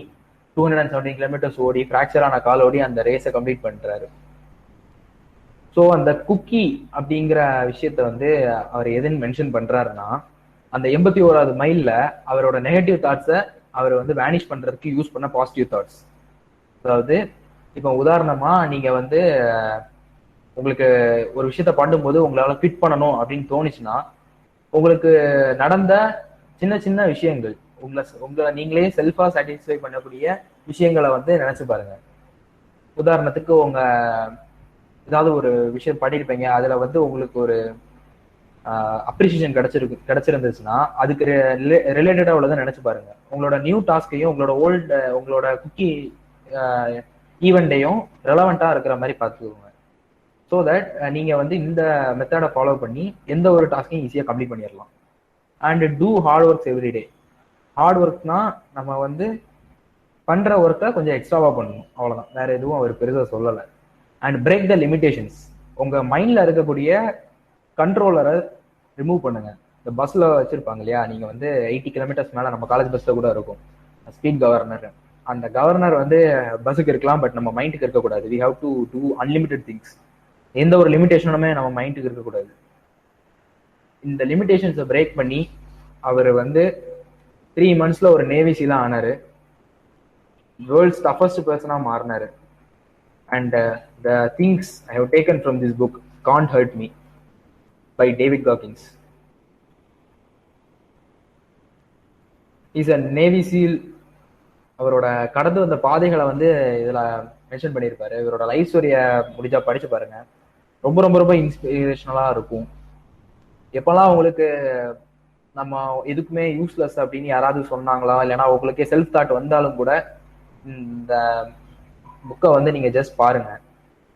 217 கிலோமீட்டர்ஸ் ஓடி ஃப்ராக்சர் ஆன கால் ஓடி அந்த ரேஸை கம்ப்ளீட் பண்றாரு. ஸோ அந்த குக்கி அப்படிங்கிற விஷயத்த வந்து அவர் எதுன்னு மென்ஷன் பண்றாருன்னா, அந்த 81வது மைல்ல அவரோட நெகட்டிவ் தாட்ஸை அவர் வந்து வேனிஷ் பண்றதுக்கு யூஸ் பண்ண பாசிட்டிவ் தாட்ஸ். அதாவது இப்போ உதாரணமா நீங்க வந்து உங்களுக்கு ஒரு விஷயத்த பண்ணும்போது உங்களால ஃபிட் பண்ணணும் அப்படின்னு தோணுச்சுன்னா, உங்களுக்கு நடந்த சின்ன சின்ன விஷயங்கள் உங்களை நீங்களே செல்ஃபா சாட்டிஸ்ஃபை பண்ணக்கூடிய விஷயங்களை வந்து நினைச்சு பாருங்க. உதாரணத்துக்கு உங்க ஏதாவது ஒரு விஷயம் பண்ணிருப்பீங்க, அதுல வந்து உங்களுக்கு ஒரு அப்ரிசியேஷன் கிடைச்சிருந்துச்சுன்னா அதுக்கு ரிலேட்டடா உள்ளதை நினைச்சு பாருங்க. உங்களோட நியூ டாஸ்கையும் உங்களோட குக்கி ஈவெண்ட்டையும் ரெலவெண்டா இருக்கிற மாதிரி பார்த்துக்கோங்க. ஸோ தட் நீங்க வந்து இந்த மெத்தடை ஃபாலோ பண்ணி எந்த ஒரு டாஸ்கையும் ஈஸியாக கம்ப்ளீட் பண்ணிடலாம். And do hard works everyday. Hard ஒர்க்னா நம்ம வந்து பண்ற ஒர்க்கை கொஞ்சம் எக்ஸ்ட்ராவா பண்ணணும், அவ்வளவுதான். வேற எதுவும் அவர் பெருசாக சொல்லலை. And break the limitations. உங்க மைண்ட்ல இருக்கக்கூடிய கண்ட்ரோலரை ரிமூவ் பண்ணுங்க. இந்த பஸ்ல வச்சிருப்பாங்க இல்லையா, நீங்க வந்து 80 கிலோமீட்டர்ஸ் மேல நம்ம காலேஜ் பஸ்ல கூட இருக்கும் ஸ்பீட் கவர்னர். அந்த கவர்னர் வந்து பஸ்ஸுக்கு இருக்கலாம், பட் நம்ம மைண்டுக்கு இருக்கக்கூடாது. We have to do unlimited things. எந்த ஒரு லிமிடேஷனுமே நம்ம மைண்டுக்கு இருக்கக்கூடாது. இந்த லிமிடேஷன்ஸை பிரேக் பண்ணி அவர் வந்து 3 monthsல ஒரு நேவி சீலா ஆனாரு. வேர்ல்ட்ஸ் டஃபஸ்ட் பர்சனா மாறினாரு. And the things I have taken from this book can't hurt me by David Goggins. Is a navy seal. அவரோட கடந்து வந்த பாதைகளை வந்து இதுல மென்ஷன் பண்ணியிருப்பாரு. இவரோட லைஃப் ஸ்டோரிய முடிஞ்சா படிச்சு பாருங்க. ரொம்ப ரொம்ப ரொம்ப இன்ஸ்பிரேஷனலா இருக்கும். எப்பெல்லாம் உங்களுக்கு நம்ம எதுக்குமே யூஸ்லெஸ் அப்படின்னு யாராவது சொன்னாங்களா, இல்லைன்னா உங்களுக்கே செல்ஃப் தாட் வந்தாலும் கூட இந்த புக்கை வந்து நீங்க ஜஸ்ட் பாருங்க.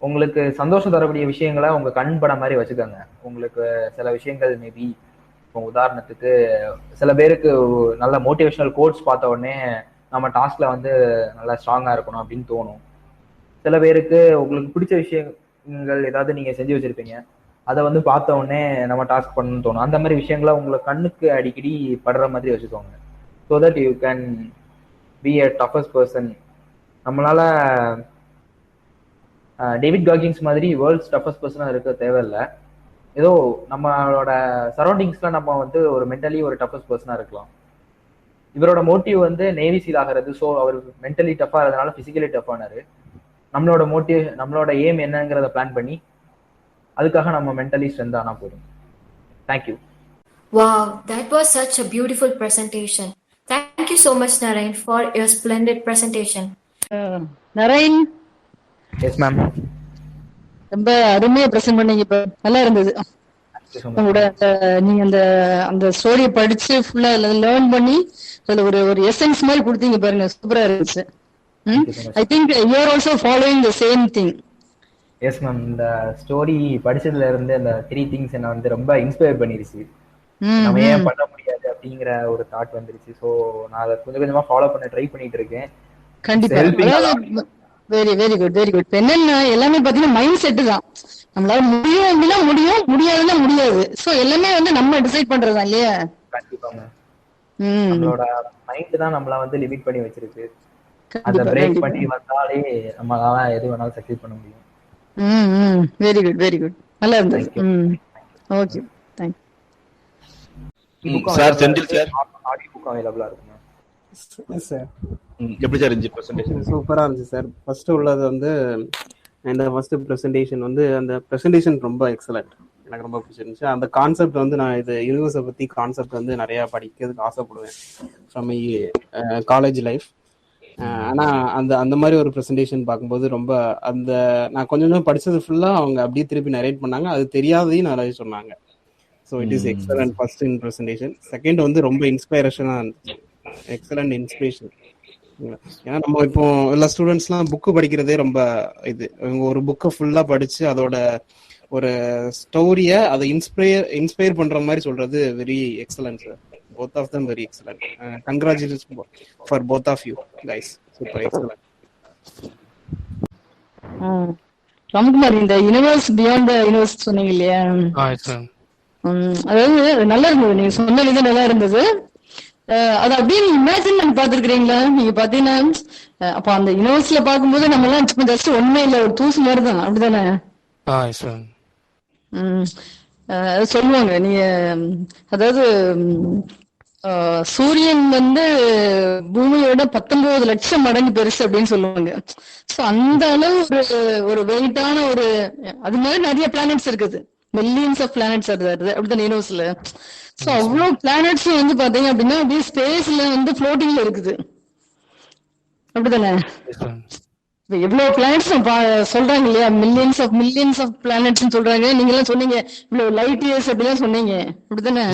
உங்களுக்கு சந்தோஷம் தரக்கூடிய விஷயங்களை உங்க கண் படம் மாதிரி வச்சுக்கோங்க. உங்களுக்கு சில விஷயங்கள் மேபி, இப்போ உதாரணத்துக்கு சில பேருக்கு நல்ல மோட்டிவேஷனல் கோட்ஸ் பார்த்த உடனே நம்ம டாஸ்க்ல வந்து நல்லா ஸ்ட்ராங்கா இருக்கணும் அப்படின்னு தோணும். சில பேருக்கு உங்களுக்கு பிடிச்ச விஷயங்கள் ஏதாவது நீங்க செஞ்சு வச்சிருப்பீங்க, அதை வந்து பார்த்த உடனே நம்ம டாஸ்க் பண்ணணும்னு தோணும். அந்த மாதிரி விஷயங்களை உங்களை கண்ணுக்கு அடிக்கடி படுற மாதிரி வச்சுக்கோங்க. So that you can be a toughest person. நம்மளால டேவிட் காகின்ஸ் மாதிரி வேர்ல்ட்ஸ் டஃபஸ்ட் பர்சனாக இருக்க தேவையில்லை. ஏதோ நம்மளோட சரௌண்டிங்ஸ்ல நம்ம வந்து ஒரு மென்டலி ஒரு டஃபஸ்ட் பர்சனாக இருக்கலாம். இவரோட மோட்டிவ் வந்து நேவி சீல் ஆகிறது. ஸோ அவர் மென்டலி டஃபா இருந்தனால பிசிக்கலி டஃப் ஆனாரு. நம்மளோட மோட்டிவ், நம்மளோட எய்ம் என்னங்கிறத பிளான் பண்ணி அதுக்காக நம்ம மென்டலி ஸ்ட்ரென்த் ஆனா போதும். Thank you. Wow, that was such a beautiful presentation. Thank you so much, Narain, for your splendid presentation. Naren, yes ma'am. ரொம்ப அருமையா பிரசன்ட் பண்ணீங்க. இப்ப நல்லா இருந்தது. உங்களோட நீங்க அந்த அந்த ஸ்டோரியை படிச்சு ஃபுல்லா லேர்ன் பண்ணி அதுல ஒரு எசன்ஸ் மாதிரி கொடுத்தீங்க பாருங்க, சூப்பரா இருந்துச்சு. I think you are also following the same thing. Yes ma'am. இந்த ஸ்டோரி படிச்சதுல இருந்து அந்த 3 திங்ஸ் என்ன வந்து ரொம்ப இன்ஸ்பயர் பண்ணிருச்சு. நம்ம ஏன் பண்ண முடியாது அப்படிங்கிற ஒரு தாட் வந்துருச்சு. ஸோ நான் அதை கொஞ்சம் கொஞ்சமா ஃபாலோ பண்ண ட்ரை பண்ணிட்டு இருக்கேன். கண்டிப்பா. Very very good, very good. என்னன்னா எல்லாமே பாத்தீங்கன்னா மைண்ட் செட் தான். நம்மளால முடியும் அப்படின்னா முடியும், முடியாதுன்னா முடியாது. சோ எல்லாமே வந்து நம்ம டிசைட் பண்றதா இல்லையா? கண்டிப்பாங்க. நம்மளோட மைண்ட் தான் நம்மள வந்து லிமிட் பண்ணி வச்சிருக்கு. அத பிரேக் பண்ணி வந்தாலே நம்மளால எது வேணாலும் சக்சீட் பண்ண முடியும். Very good, very good. நல்லா இருந்துச்சு. Okay, thank you. Sir Senthil sir, audio book அவைலபிளா இருக்குங்க. Yes sir. எப்படி சார் இருந்துச்சு பிரசன்டேஷன்? சூப்பரா இருந்துச்சு சார். ஃபர்ஸ்ட் உள்ளது வந்து இந்த ஃபர்ஸ்ட் பிரசன்டேஷன் வந்து அந்த பிரசன்டேஷன் ரொம்ப எக்ஸலண்ட். எனக்கு ரொம்ப பிடிச்சிருந்துச்சு. அந்த கான்செப்ட் வந்து நான் இது யூனிவர்ஸை பற்றி கான்செப்ட் வந்து நிறையா படிக்கிறதுக்கு ஆசைப்படுவேன் ஃப்ரம் மை காலேஜ் லைஃப். ஆனால் அந்த மாதிரி ஒரு ப்ரெசன்டேஷன் பார்க்கும்போது ரொம்ப அந்த நான் கொஞ்சம் படித்தது ஃபுல்லாக அவங்க அப்படியே திருப்பி நரேட் பண்ணாங்க. அது தெரியாதையும் நிறைய சொன்னாங்க. So it is excellent first in presentation. Second வந்து ரொம்ப இன்ஸ்பைரேஷனாக இருந்துச்சு. Excellent inspiration. ஏன்னா நம்ம இப்போ எல்லா ஸ்டூடெண்ட்ஸ்லாம் புக்கு படிக்கிறதே ரொம்ப இது. இவங்க ஒரு புக்கை ஃபுல்லாக படித்து அதோட ஒரு ஸ்டோரியை அதை இன்ஸ்பயர் பண்ணுற மாதிரி சொல்கிறது very excellent sir. Both of them very excellent. Congratulation for both of you guys. Super excellent. Ramkumar, இந்த யூனிவர்ஸ் பியாண்ட் த யூனிவர்ஸ் சொன்னீங்க இல்லையா? அதாவது நல்லா இருந்தது, நீங்க சொன்ன விதம் நல்லா இருந்தது. அது அப்படியே நீங்க இமேஜின் பண்ணி பாத்துருக்கீங்களா? நீங்க பாத்தீங்கன்னா அப்ப அந்த யூனிவர்ஸ்ல பாக்கும்போது நம்ம எல்லாம் ஜஸ்ட் ஒண்ணுமே இல்ல, ஒரு தூசு மாதிரிதான், அப்படிதானே? சொல்லுவாங்க நீங்க, அதாவது சூரியன் வந்து பூமியோட 19 லட்சம் மடங்கு பெருசு அப்படின்னு சொல்லுவாங்க. சோ அந்த அளவு ஒரு வெயிட்டான ஒரு, அது மாதிரி நிறைய பிளானட்ஸ் இருக்குது, மில்லியன்ஸ் ஆஃப் பிளானட்ஸ் அப்படிதான் யூனிவர்ஸ்ல. சோ அவ்வளவு பிளானட்ஸ் வந்து பாத்தீங்க அப்படின்னா அப்படியே ஸ்பேஸ்ல வந்து ஃப்ளோட்டிங்ல இருக்குது, அப்படிதானே? எவ்வளவு பிளானட்ஸ் சொல்றாங்க இல்லையா, மில்லியன்ஸ் ஆஃப் பிளானட்ஸ் சொல்றாங்க. நீங்க எல்லாம் சொன்னீங்க இவ்வளவு லைட் இயர்ஸ் அப்படிலாம் சொன்னீங்க, அப்படிதானே?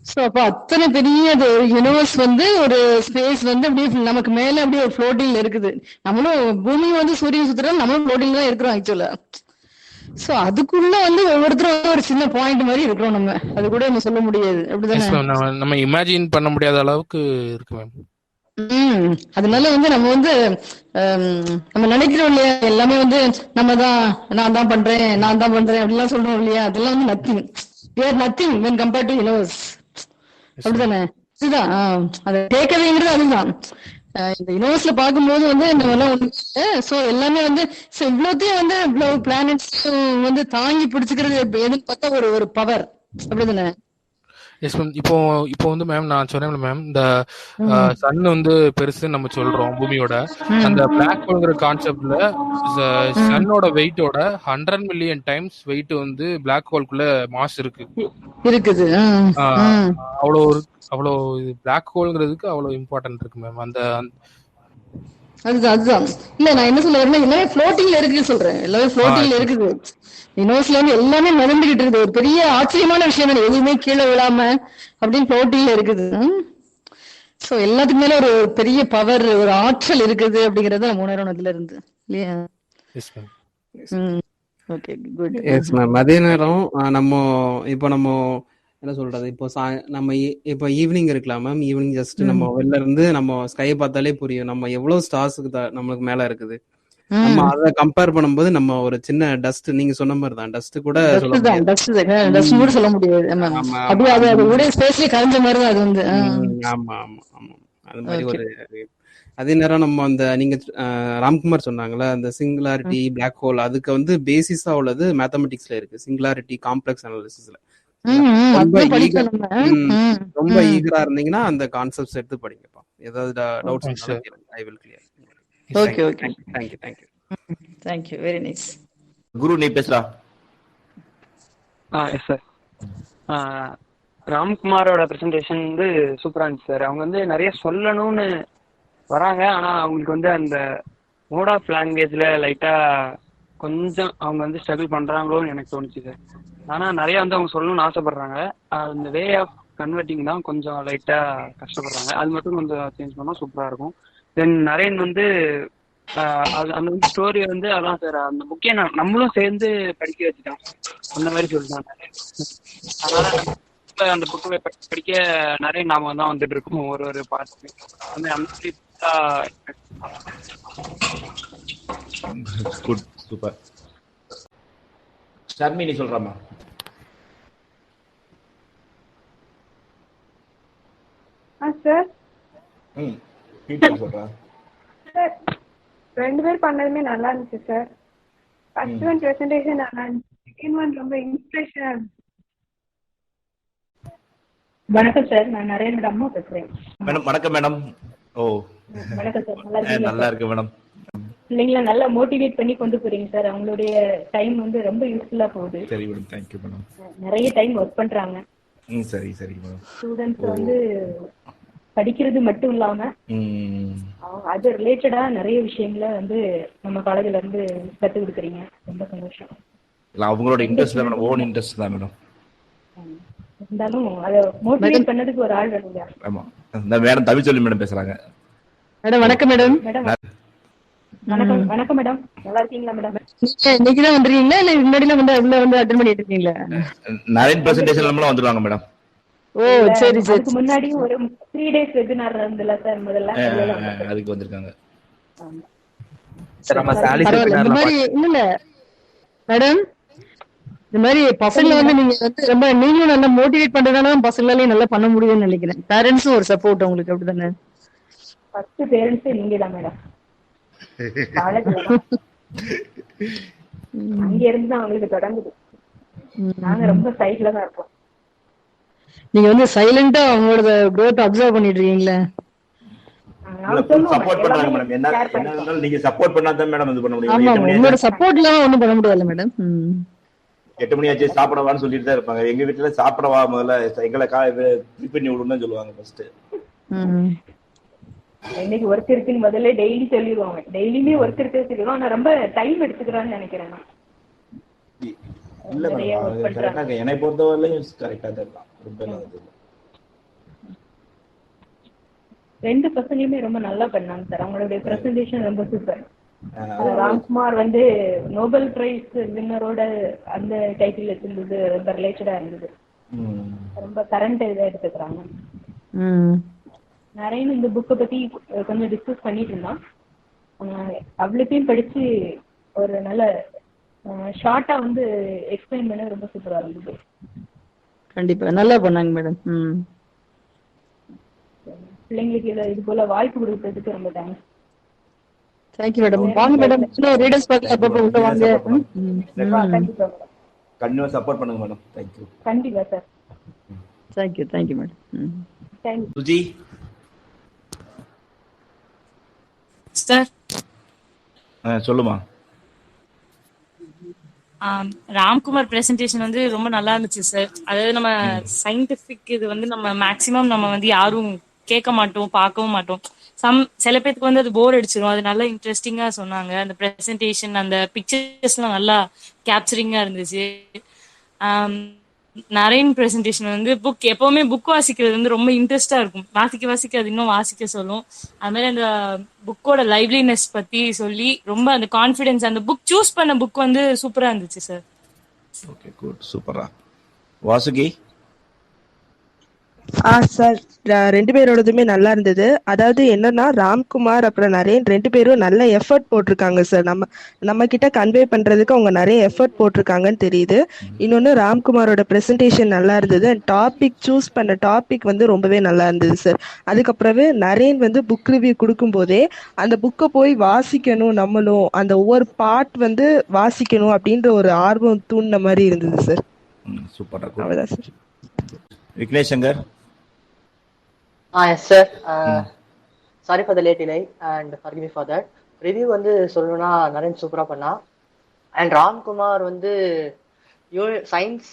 சோ அப்ப அத்தனை பெரிய யூனிவர்ஸ் வந்து ஒரு ஸ்பேஸ் வந்து அப்படியே நமக்கு மேல அப்படியே ஒரு ஃப்ளோட்டிங்ல இருக்குது. நம்மளும் பூமி வந்து சூரியன் சுத்துறோம், நம்மளும் ஃப்ளோட்டிங்ல தான் இருக்கிறோம் ஆக்சுவலா. சோ அதுக்குள்ள வந்து ஒவ்வொருத்தரும் ஒரு சின்ன பாயிண்ட் மாதிரி இருக்கிறோம் நம்ம, அது கூட நம்ம சொல்ல முடியாது, அப்படிதானே? நம்ம இமேஜின் பண்ண முடியாத அளவுக்கு இருக்கு மேம். அதனால வந்து நம்ம வந்து நம்ம நினைக்கிறோம் இல்லையா, எல்லாமே வந்து நம்ம தான், நான் தான் பண்றேன் அப்படிலாம் சொல்றோம் இல்லையா, அதெல்லாம் வந்து nothing. we are nothing when compared to universe, அப்படிதானே? இதுதான் அதை கேட்கவேங்கிறது. அதுதான் இந்த யூனிவர்ஸ்ல பார்க்கும்போது வந்து நம்ம எல்லாம் சோ எல்லாமே வந்து இவ்வளோத்தையும் வந்து இவ்வளவு பிளானட்ஸ் வந்து தாங்கி பிடிச்சுக்கிறது எதுன்னு பார்த்தா ஒரு பவர், அப்படிதானே? Yes ma'am. இப்போ வந்து மேம் நான் சொன்னேன் மேம், இந்த சன் வந்து பெருசுன்னு நம்ம சொல்றோம் பூமியோட. அந்த பிளாக் ஹோல்ங்கிற கான்செப்ட்ல சன்னோட வெயிட்டோட 100 மில்லியன் டைம்ஸ் வெயிட் வந்து பிளாக் ஹோல்குள்ள மாஸ் இருக்குது. அவ்வளோ பிளாக் ஹோல்ங்கிறதுக்கு அவ்வளவு இம்பார்ட்டன்ட் இருக்கு மேம். அதுதான் இல்ல, நான் என்ன சொல்ல வரேன்னா எல்லாமே ஃப்ளோட்டிங்ல இருக்கு சொல்றேன், எல்லாமே ஃப்ளோட்டிங்ல இருக்குது. யூனிவர்ஸ்ல வந்து எல்லாமே நடந்துகிட்டு இருக்குது. ஒரு பெரிய ஆச்சரியமான விஷயம் தான், எதுவுமே கீழே விழாம அப்படின்னு ஃப்ளோட்டிங்ல இருக்குது. சோ எல்லாத்துக்கு மேல ஒரு பெரிய பவர், ஒரு ஆற்றல் இருக்குது அப்படிங்கறத நம்ம உணரணும் இதுல இருந்து, இல்லையா? Okay, good. Yes ma'am. அதே நேரம் நம்ம என்ன சொல்றது, இப்போ நம்ம இப்போ ஈவினிங் இருக்கலாம் மேம். ஈவினிங் ஜஸ்ட் நம்ம வெளில இருந்து நம்ம ஸ்கையை பார்த்தாலே புரியும் நம்ம எவ்வளவு ஸ்டார்ஸுக்கு நம்மளுக்கு மேல இருக்குது. நம்ம அதை கம்பேர் பண்ணும்போது நம்ம ஒரு சின்ன டஸ்ட், நீங்க சொன்ன மாதிரி தான், டஸ்ட் கூட சொல்ல முடியாது. ஆமா ஆமா ஆமா, அது மாதிரி ஒரு. அதே நேரம் நம்ம அந்த நீங்க ராம்குமார் சொன்னாங்களா, அந்த சிங்குலாரிட்டி பிளாக் ஹோல், அதுக்கு வந்து பேசிஸா உள்ளது மேத்தமெட்டிக்ஸ்ல இருக்கு, சிங்குலாரிட்டி காம்ப்ளெக்ஸ் அனாலிசிஸ்ல. ரொம்ப ஈகரா இருந்தீங்கன்னா அந்த கான்செப்ட்ஸ் எடுத்து படிங்கப்பா. ஏதாவது doubts I will clear. Okay okay, thank you very nice. குரு நீ பேசுறா. Yes sir. ராம்குமாரோட பிரசன்டேஷன் வந்து சூப்பரா இருந்துச்சு சார். அவங்க வந்து நிறைய சொல்லணும்னு வராங்க, ஆனா அவங்களுக்கு வந்து அந்த மோட் ஆஃப் லாங்குவேஜ்ல லைட்டா கொஞ்சம் அவங்க வந்து ஸ்ட்ரகிள் பண்றாங்களோன்னு எனக்கு தோணுச்சு சார். ஆனா நிறைய வந்து அவங்க சொல்லணும்னு ஆசைப்படுறாங்க, அந்த வே ஆஃப் கன்வெர்ட்டிங் தான் கொஞ்சம் லைட்டா கஷ்டப்படுறாங்க. அது மட்டும் கொஞ்சம் சேஞ்ச் பண்ணா சூப்பரா இருக்கும். தென் நரேன் வந்து அந்த ஸ்டோரி வந்து அதான் சார், அந்த புக்கே நம்மளும் சேர்ந்து படிக்க வச்சுட்டோம் அந்த மாதிரி சொல்லிட்டாங்க. அதனால அந்த புக்கை படிக்க நிறைய நாம தான் வந்துட்டு இருக்கோம் ஒரு பார்த்து அந்த மாதிரி. Good, super. ஷர்மி நீ சொல்றாமா? சார் சொல்றா. ரெண்டு பேர் பண்ணதுமே நல்லா இருந்துச்சு சார். ஃபர்ஸ்ட் ஒன் பிரசன்டேஷன் நல்லா இருந்துச்சு, செகண்ட் ஒன் ரொம்ப இன்ஸ்பிரேஷனா இருந்துச்சு. வணக்கம் சார், நான் நரேனோட அம்மா பேசுறேன். மேடம் வணக்கம் மேடம். ஓ வணக்கம் சார், நல்லா இருக்கு மேடம். பிள்ளைங்கள நல்லா மோட்டிவேட் பண்ணி கொண்டு போறீங்க சார். அவங்களுடைய டைம் வந்து ரொம்ப யூஸ்ஃபுல்லா போகுது. சரி மேடம், தேங்க்யூ மேடம். நிறைய டைம் ஒர்க் பண்றாங்க. சரி சரி மேடம். ஸ்டூடெண்ட்ஸ் வந்து படிக்கிறது மட்டும் இல்லாம அது ரிலேட்டடா நிறைய விஷயங்களை வந்து நம்ம காலேஜ்ல இருந்து கத்து கொடுக்குறீங்க. ரொம்ப சந்தோஷம். இல்ல அவங்களோட இன்ட்ரெஸ்ட் தான் மேடம், ஓன் இன்ட்ரெஸ்ட் தான் மேடம். இருந்தாலும் அதை மோட்டிவேட் பண்ணதுக்கு ஒரு ஆள் வேணுங்க. ஆமா, இந்த மேடம் தமிழ் சொல்லி மேடம் பேசுறாங்க. மேடம் வணக்கம் மேடம். மேடம் வணக்கம். வணக்கம் மேடம், நல்லா இருக்கீங்களா மேடம்? இன்னைக்கு தான் வந்துருக்கீங்களா இல்ல முன்னாடிலாம் வந்து உள்ள வந்து அட்டெண்ட் பண்ணிட்டு இருக்கீங்களா? நரேன் பிரசன்டேஷன் நம்மள வந்துருவாங்க மேடம். ஓ சரி சரி. அதுக்கு முன்னாடி ஒரு 3 days வெபினார் இருந்தல சார், முதல்ல அதுக்கு வந்திருக்காங்க. சார் நம்ம சாலி இந்த மாதிரி இல்ல மேடம், இந்த மாதிரி பசங்க வந்து நீங்க வந்து ரொம்ப நீங்களும் நல்லா மோட்டிவேட் பண்றதுனால பசங்களாலையும் நல்லா பண்ண முடியும்னு நினைக்கிறேன். பேரண்ட்ஸும் ஒரு சப்போர்ட் உங்களுக்கு, அப்படிதானே? ஃபர்ஸ்ட் பேரண்ட்ஸ் நீங்க தான் மேடம். அங்க இருந்து தான் அவங்களுக்கு தொடங்குது. நாங்க ரொம்ப சைட்ல தான் இருப்போம். நீங்க வந்து சைலண்டா அவங்களோட growth அப்சர்வ் பண்ணிட்டு இருக்கீங்களா? சப்போர்ட் பண்றாங்க மேடம். என்ன இருந்தாலும் நீங்க சப்போர்ட் பண்ணா தான் மேடம் இது பண்ண முடியும். ஆமா, உங்களோட சப்போர்ட்ல ஒண்ணும் பண்ண முடியாது மேடம். 8 மணி ஆச்சு சாப்பிடவான்னு சொல்லிட்டு தான் இருப்பாங்க. எங்க வீட்டுல சாப்பிடவா முதல்ல எங்களை பண்ணி விடுன்னு சொல்லுவாங்க ஃபர்ஸ்ட். இன்னைக்கு ஒர்க் இருக்குன்னு முதல்ல டெய்லி சொல்லிடுவாங்க. டெய்லியுமே ஒர்க் இருக்கு சொல்லிடுவோம். ஆனா ரொம்ப டைம் எடுத்துக்கிறான்னு நினைக்கிறேன். இல்ல மேடம், என்னை பொறுத்தவரையிலும் கரெக்டா தான் இருக்கலாம். ரொம்ப ரெண்டு பசங்களுமே ரொம்ப நல்லா பண்ணாங்க சார். அவங்களுடைய பிரசன்டேஷன் ரொம்ப சூப்பர். ராம்குமார் வந்து நோபல் பிரைஸ் வின்னரோட அந்த டைட்டில் இருந்தது, ரொம்ப ரிலேட்டடா இருந்தது. ரொம்ப கரண்ட் இதை எடுத்துக்கிறாங்க. நிறைய இந்த புக்கை பத்தி கொஞ்சம் டிஸ்கஸ் பண்ணிட்டு இருந்தான். அவ்வளோத்தையும் படிச்சு ஒரு நல்ல ஷார்ட்டா வந்து எக்ஸ்பிளைன் பண்ண ரொம்ப சூப்பரா இருந்தது. கண்டிப்பா நல்லா பண்ணாங்க மேடம். பிள்ளைங்களுக்கு இது போல வாய்ப்பு கொடுத்ததுக்கு ரொம்ப தேங்க்ஸ். Thank you madam. வாங்க மேடம், இன்னும் ரீடர்ஸ் பார்க்க அப்பப்போ உள்ள வாங்க. கண்டிப்பா கண்டிப்பா சப்போர்ட் பண்ணுங்க மேடம். Thank you. கண்டிப்பா sir. Thank you madam. Thank you. Suji sir சொல்லுமா. ராம்குமார் பிரசன்டேஷன் வந்து ரொம்ப நல்லா இருந்துச்சு சார். அதாவது நம்ம சயின்டிபிக் இது வந்து நம்ம மேக்சிமம் நம்ம வந்து யாரும் கேட்க மாட்டோம், பார்க்கவும் மாட்டோம். சில பேருக்கு வந்து அது போர் அடிச்சிடும். அது நல்லா இன்ட்ரெஸ்டிங்கா சொன்னாங்க. அந்த பிரசன்டேஷன், அந்த பிக்சர்ஸ் எல்லாம் நல்லா கேப்சரிங்கா இருந்துச்சு. நரேன் பிரசன்டேஷன் வந்து எப்பவுமே புக் வாசிக்கிறது வந்து ரொம்ப இன்ட்ரெஸ்டா இருக்கும். வாசிக்க அது இன்னும் வாசிக்க சொல்லும். அது மாதிரி அந்த புக்கோட லைவ்லினஸ் பத்தி சொல்லி ரொம்ப அந்த கான்ஃபிடன்ஸ், அந்த புக் சூஸ் பண்ண புக் வந்து சூப்பரா இருந்துச்சு சார். ஓகே, குட், சூப்பரா. வாசுகி சார், 2 பேரோடதுமே நல்லா இருந்தது. அதாவது என்னன்னா, ராம்குமார் அப்புறம் நரேன் 2 பேரும் நல்ல எஃபர்ட் போட்டிருக்காங்க சார். நம்ம கிட்ட கன்வே பண்றதுக்கு அவங்க நிறைய எஃபர்ட் போட்டிருக்காங்கன்னு தெரியுது. இன்னொன்னு, ராம்குமாரோட பிரசன்டேஷன் நல்லா இருந்தது. டாபிக் சூஸ் பண்ண டாபிக் வந்து ரொம்பவே நல்லா இருந்தது சார். அதுக்கப்புறமே நரேன் வந்து புக் ரிவ்யூ கொடுக்கும் போதே அந்த புக்கை போய் வாசிக்கணும், நம்மளும் அந்த ஒவ்வொரு பார்ட் வந்து வாசிக்கணும் அப்படின்ற ஒரு ஆர்வம் தூண்டின மாதிரி இருந்தது சார். சூப்பரா. அவ்வளவுதான் sir. Vignesh Shankar. Yes sir. Sorry for the late delay and forgive me for that. Review வந்து சொல்லணும்னா நரேன் சூப்பரா பண்ணா. அண்ட் ராம்குமார் வந்து சயின்ஸ்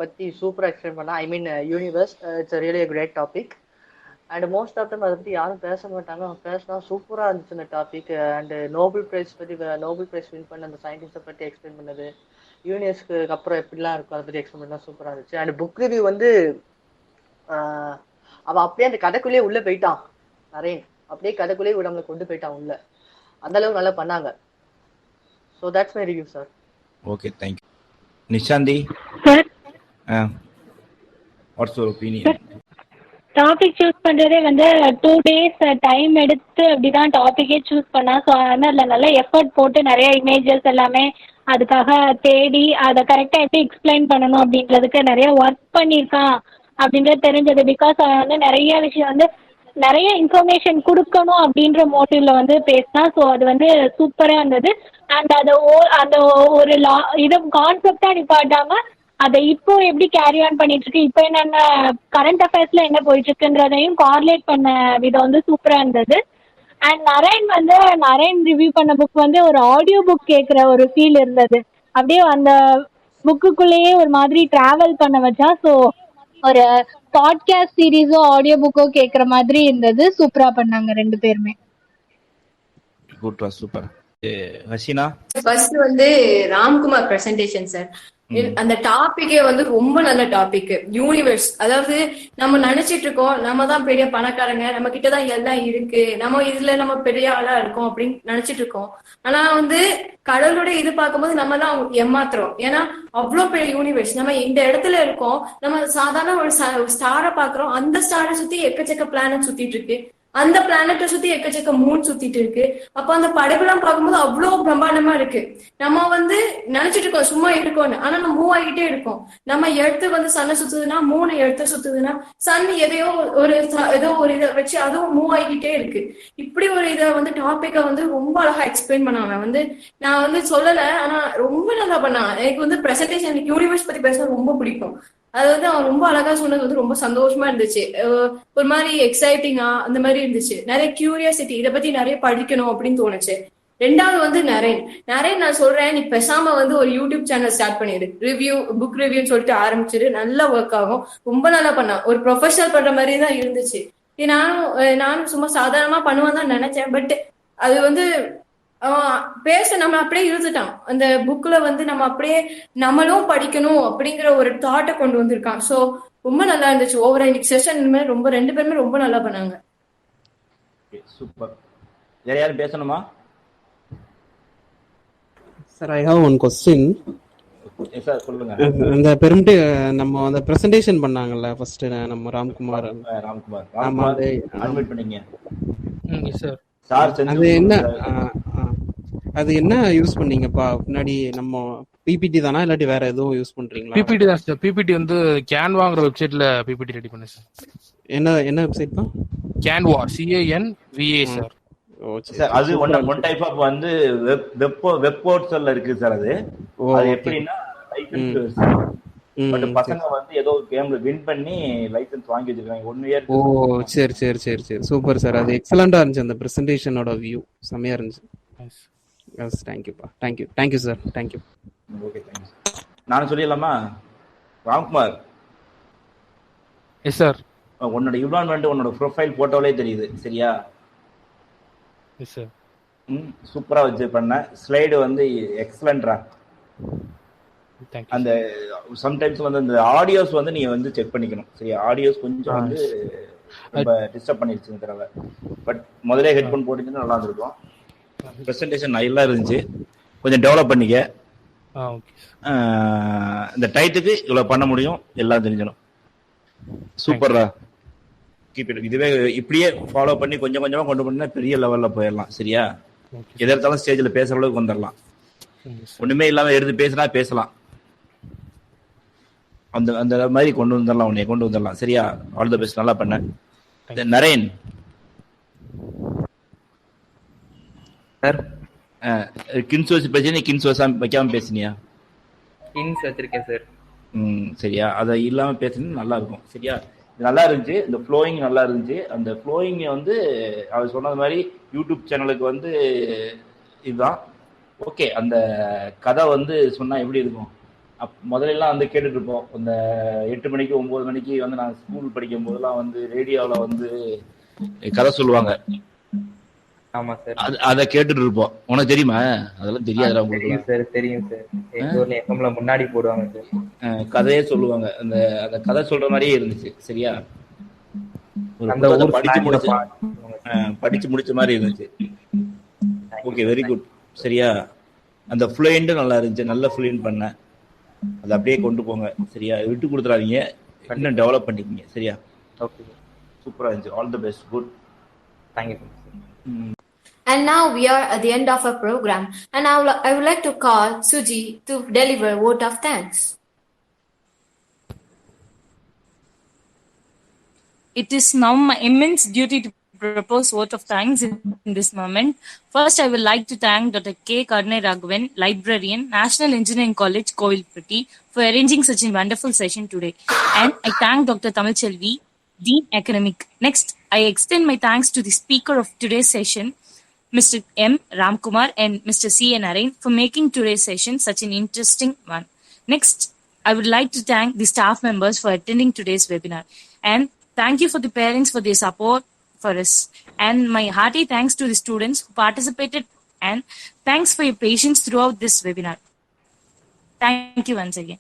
பத்தி சூப்பரா எக்ஸ்பிளைன் பண்ணா. I mean universe, it's really great topic. And most of them அதை பத்தி யாரும் பேச மாட்டாங்க. பேசினா சூப்பரா இருந்துச்சு அந்த topic. And Nobel prize win பண்ண அந்த சயின்டிஸ்டை பத்தி எக்ஸ்பிளைன் பண்ணது, யூனிவர்ஸ்க்கு அப்புறம் எப்படிலாம் இருக்கும் அதை பத்தி எக்ஸ்பிளைன் பண்ணா சூப்பரா இருந்துச்சு. அண்ட் புக் ரிவ்யூ வந்து அவன் அப்படியே அந்த கதைக்குள்ளேயே உள்ள போயிட்டான். நரேன் அப்படியே கதைக்குள்ளேயே நம்மளை கொண்டு போயிட்டான் உள்ள. அந்த அளவுக்கு நல்லா பண்ணாங்க. So that's my review sir. Okay, thank you. Nishanthi sir, what's your opinion? Topic choose பண்றதே வந்து 2 days டைம் எடுத்து அப்படிதான் டாபிக்கே சூஸ் பண்ணா. ஸோ அதனால அதில் நல்லா எஃபர்ட் போட்டு நிறைய இமேஜஸ் எல்லாமே அதுக்காக தேடி அதை கரெக்டாக எப்படி எக்ஸ்பிளைன் பண்ணணும் அப்படின்றதுக்கு நிறைய ஒர்க் பண்ணியிருக்கான் அப்படின்றது தெரிஞ்சது. பிகாஸ் அவன் வந்து நிறைய விஷயம் வந்து நிறைய இன்ஃபர்மேஷன் கொடுக்கணும் அப்படின்ற மோட்டிவ்ல வந்து பேசினா. ஸோ அது வந்து சூப்பராக இருந்தது. அண்ட் அதை அந்த ஒரு இதை கான்செப்டா நிப்பாட்டாம அதை இப்போ எப்படி கேரி ஆன் பண்ணிட்டு இருக்கு, இப்போ என்னென்ன கரண்ட் அஃபேர்ஸ்ல என்ன போயிட்டு இருக்குன்றதையும் கார்லேட் பண்ண விதம் வந்து சூப்பரா இருந்தது. அண்ட் நரேன் ரிவ்யூ பண்ண புக் வந்து ஒரு ஆடியோ புக் கேட்குற ஒரு ஃபீல் இருந்தது. அப்படியே அந்த புக்குக்குள்ளேயே ஒரு மாதிரி டிராவல் பண்ண வச்சா. ஸோ ஒரு பாட்காஸ்ட் சீரீஸோ ஆடியோ புக்கோ கேட்குற மாதிரி இருந்தது. சூப்பரா பண்ணாங்க 2 பேருமே. குட்ரா, சூப்பர். ஹசீனா? ஃபர்ஸ்ட் வந்து ராம்குமார் பிரசன்டேஷன் சார். அந்த டாபிக்கே வந்து ரொம்ப நல்ல டாபிக். யூனிவர்ஸ், அதாவது நம்ம நினைச்சிட்டு இருக்கோம் நம்ம தான் பெரிய பணக்காரங்க, நம்ம கிட்டதான் எல்லாம் இருக்கு, நம்ம இதுல நம்ம பெரிய ஆளா இருக்கோம் அப்படின்னு நினைச்சிட்டு இருக்கோம். ஆனா வந்து கடவுளோட இது பார்க்கும்போது நம்ம தான் ஏமாத்துறோம். ஏன்னா அவ்வளவு பெரிய யூனிவர்ஸ், நம்ம இந்த இடத்துல இருக்கோம், நம்ம சாதாரண ஒரு ஸ்டாரை பாக்குறோம், அந்த ஸ்டாரை சுத்தி எக்கச்சக்க பிளானட் சுத்திட்டு இருக்கு, அந்த பிளானட்டை சுத்தி எக்கச்சக்க மூன் சுத்திட்டு இருக்கு. அப்ப அந்த படைப்புலாம் பார்க்கும்போது அவ்வளவு பிரம்மாண்டமா இருக்கு. நம்ம வந்து நினைச்சிட்டு இருக்கோம் சும்மா இருக்கோம்னு, ஆனா நம்ம மூவ் ஆகிட்டே இருக்கோம். நம்ம எடுத்து வந்து சன்னை சுத்துதுன்னா, மூணு எடுத்து சுத்துதுன்னா, சன் ஏதோ ஒரு இதை வச்சு அதுவும் மூவ் ஆகிக்கிட்டே இருக்கு. இப்படி ஒரு இதை வந்து டாபிக்கை வந்து ரொம்ப அழகா எக்ஸ்பிளைன் பண்ணாங்க. வந்து நான் வந்து சொல்லல, ஆனா ரொம்ப நல்லா பண்ணாங்க. எனக்கு வந்து பிரசன்டேஷன், எனக்கு யூனிவர்ஸ் பத்தி பேச ரொம்ப பிடிக்கும். அது வந்து அவன் ரொம்ப அழகா சொன்னது வந்து ரொம்ப சந்தோஷமா இருந்துச்சு. ஒரு மாதிரி எக்ஸைட்டிங்கா அந்த மாதிரி இருந்துச்சு. நிறைய கியூரியாசிட்டி, இதை பத்தி நிறைய படிக்கணும் அப்படின்னு தோணுச்சு. ரெண்டாவது வந்து நரேன் நான் சொல்றேன், நீ பேசாம வந்து ஒரு யூடியூப் சேனல் ஸ்டார்ட் பண்ணிடு, புக் ரிவ்யூன்னு சொல்லிட்டு ஆரம்பிச்சிரு, நல்லா ஒர்க் ஆகும். ரொம்ப நல்லா பண்ணான், ஒரு ப்ரொஃபஷனல் பண்ற மாதிரி தான் இருந்துச்சு. நானும் சும்மா சாதாரணமா பண்ணுவேன் தான் நினைச்சேன். பட் அது வந்து பேச நம்ம அப்படியே இருந்துட்டான். அந்த புக்ல வந்து நம்ம அப்படியே நம்மளும் படிக்கணும் அப்படிங்கிற ஒரு தாட்டை கொண்டு வந்திருக்கான். சோ ரொம்ப நல்லா இருந்துச்சு. ஓவரா இன்னைக்கு செஷன் ரொம்ப 2 பேருமே ரொம்ப நல்லா பண்ணாங்க. சூப்பர். வேற யாரும் பேசணுமா? Sir, I have one question. Sir சொல்லுங்க. இந்த பெருமிட்டு நம்ம அந்த பிரசன்டேஷன் பண்ணாங்கல்ல ஃபர்ஸ்ட், நம்ம ராம்குமார் ஆமா, அது அட்மிட் பண்ணீங்க சார். அது என்ன அது என்ன யூஸ் பண்ணீங்கப்பா பின்னாடி? நம்ம பிபிடி தானா இல்லாட்டி வேற எதுவும் யூஸ் பண்றீங்களா? பிபிடி தான் சார். பிபிடி வந்து கேன்வாங்கிற வெப்சைட்ல பிபிடி ரெடி பண்ணேன் சார். என்ன வெப்சைட் தான்? Canva, CANVA sir. Oh sir, அது ஒன் டைப் ஆஃப் வந்து வெப் போர்ட்டல்ல இருக்கு சார். அது எப்படின்னா லைசென்ஸ், பட் பசங்க வந்து ஏதோ கேம்ல வின் பண்ணி லைசென்ஸ் வாங்கி வச்சிருக்காங்க 1 இயர். ஓ சரி சரி சரி சரி, சூப்பர் சார். அது எக்ஸலண்டா இருந்துச்சு, அந்த பிரசன்டேஷனோட வியூ செமையா இருந்துச்சு. எஸ், தேங்க்யூப்பா. Thank you sir. Thank you. Okay, thanks. நான் சொல்லிடலாமா? ராம்குமார். Yes sir. உன்னோட இன்வால்வ்மெண்ட் உன்னோட ப்ரொஃபைல் போட்டோலே தெரியுது, சரியா? Yes sir. சூப்பரா வச்சு பண்ண ஸ்லைடு வந்து எக்ஸலண்ட்ரா. அந்த சம்டைம்ஸ் வந்து அந்த ஆடியோஸ் வந்து நீங்க வந்து செக் பண்ணிக்கணும், சரியா? ஆடியோஸ் கொஞ்சம் வந்து ரொம்ப டிஸ்டர்ப் பண்ணிருச்சுங்க தடவை. பட் முதலே ஹெட்ஃபோன் போட்டுட்டு நல்லா இருந்திருக்கும். பிரசன்டேஷன் நல்லா இருந்துச்சு, கொஞ்சம் டெவலப் பண்ணிக்க. இந்த டைத்துக்கு இவ்வளவு பண்ண முடியும், எல்லாம் தெரிஞ்சிடும். சூப்பர்ரா, கீப் இட். இதுவே இப்படியே ஃபாலோ பண்ணி கொஞ்சம் கொஞ்சமா கொண்டு போனா பெரிய லெவல்ல போயிடலாம், சரியா? எதை எடுத்தாலும் ஸ்டேஜ்ல பேசுற அளவுக்கு வந்துடலாம். ஒண்ணுமே இல்லாம எடுத்து பேசலாம். அந்த அந்த மாதிரி கொண்டு வந்துடலாம், சரியா? ஆல் தி பெஸ்ட், நல்லா பண்ண. நரேன் சார், கின்ஸ் வச்சு பேசி கின்ஸ் வைக்காம பேசினியா? கின்ஸ் வச்சிருக்கேன் சார். சரியா, அதை இல்லாம பேசினா நல்லா இருக்கும், சரியா? நல்லா இருந்துச்சு, இந்த ஃப்ளோயிங் நல்லா இருந்துச்சு. அந்த ஃப்ளோயிங் வந்து அவர் சொன்னது மாதிரி யூடியூப் சேனலுக்கு வந்து இதுதான் ஓகே. அந்த கதை வந்து சொன்னா எப்படி இருக்கும்? முதலெல்லாம் வந்து கேட்டுட்டு இருப்போம். இந்த 8 மணிக்கு 9 மணிக்கு வந்து நான் ஸ்கூல் படிக்கும் போதெல்லாம் வந்து ரேடியோவில் வந்து கதை சொல்லுவாங்க. ஆமா சார், அத கேட்டுட்டு இருப்போம். உனக்கு தெரியுமா? அதெல்லாம் தெரியாதுடா உங்களுக்கு? சார் தெரியும் சார், எங்க ஊர்ல எஃப்எம்ல முன்னாடி போடுவாங்க சார், கதையே சொல்லுவாங்க. அந்த அந்த கதை சொல்ற மாதிரியே இருந்துச்சு, சரியா? படிச்சு முடிச்ச மாதிரி இருந்துச்சு. ஓகே, வெரி குட், சரியா? அந்த ஃப்ளூயண்ட் நல்லா இருந்துச்சு, நல்ல ஃப்ளூயண்ட் பண்ண. அதை அப்படியே கொண்டு போங்க, சரியா? விட்டு கொடுத்துறாதீங்க, இன்னும் டெவலப் பண்ணிக்கீங்க, சரியா? ஓகே, சூப்பரா இருந்துச்சு. All the best. Good, thank you. And now we are at the end of our program, and I would like to call Suji to deliver vote of thanks. It is now my immense duty to propose vote of thanks in this moment. First, I would like to thank Dr. K. Karnai Raghavan, librarian, National Engineering College, Kovilpatti, for arranging such a wonderful session today. And I thank Dr. Tamilchelvi, Dean Academic. Next, I extend my thanks to the speaker of today's session, Mr. M. Ramkumar and Mr. C. Narain, for making today's session such an interesting one. Next, I would like to thank the staff members for attending today's webinar. And thank you for the parents for their support for us. And my hearty thanks to the students who participated, and thanks for your patience throughout this webinar. Thank you once again.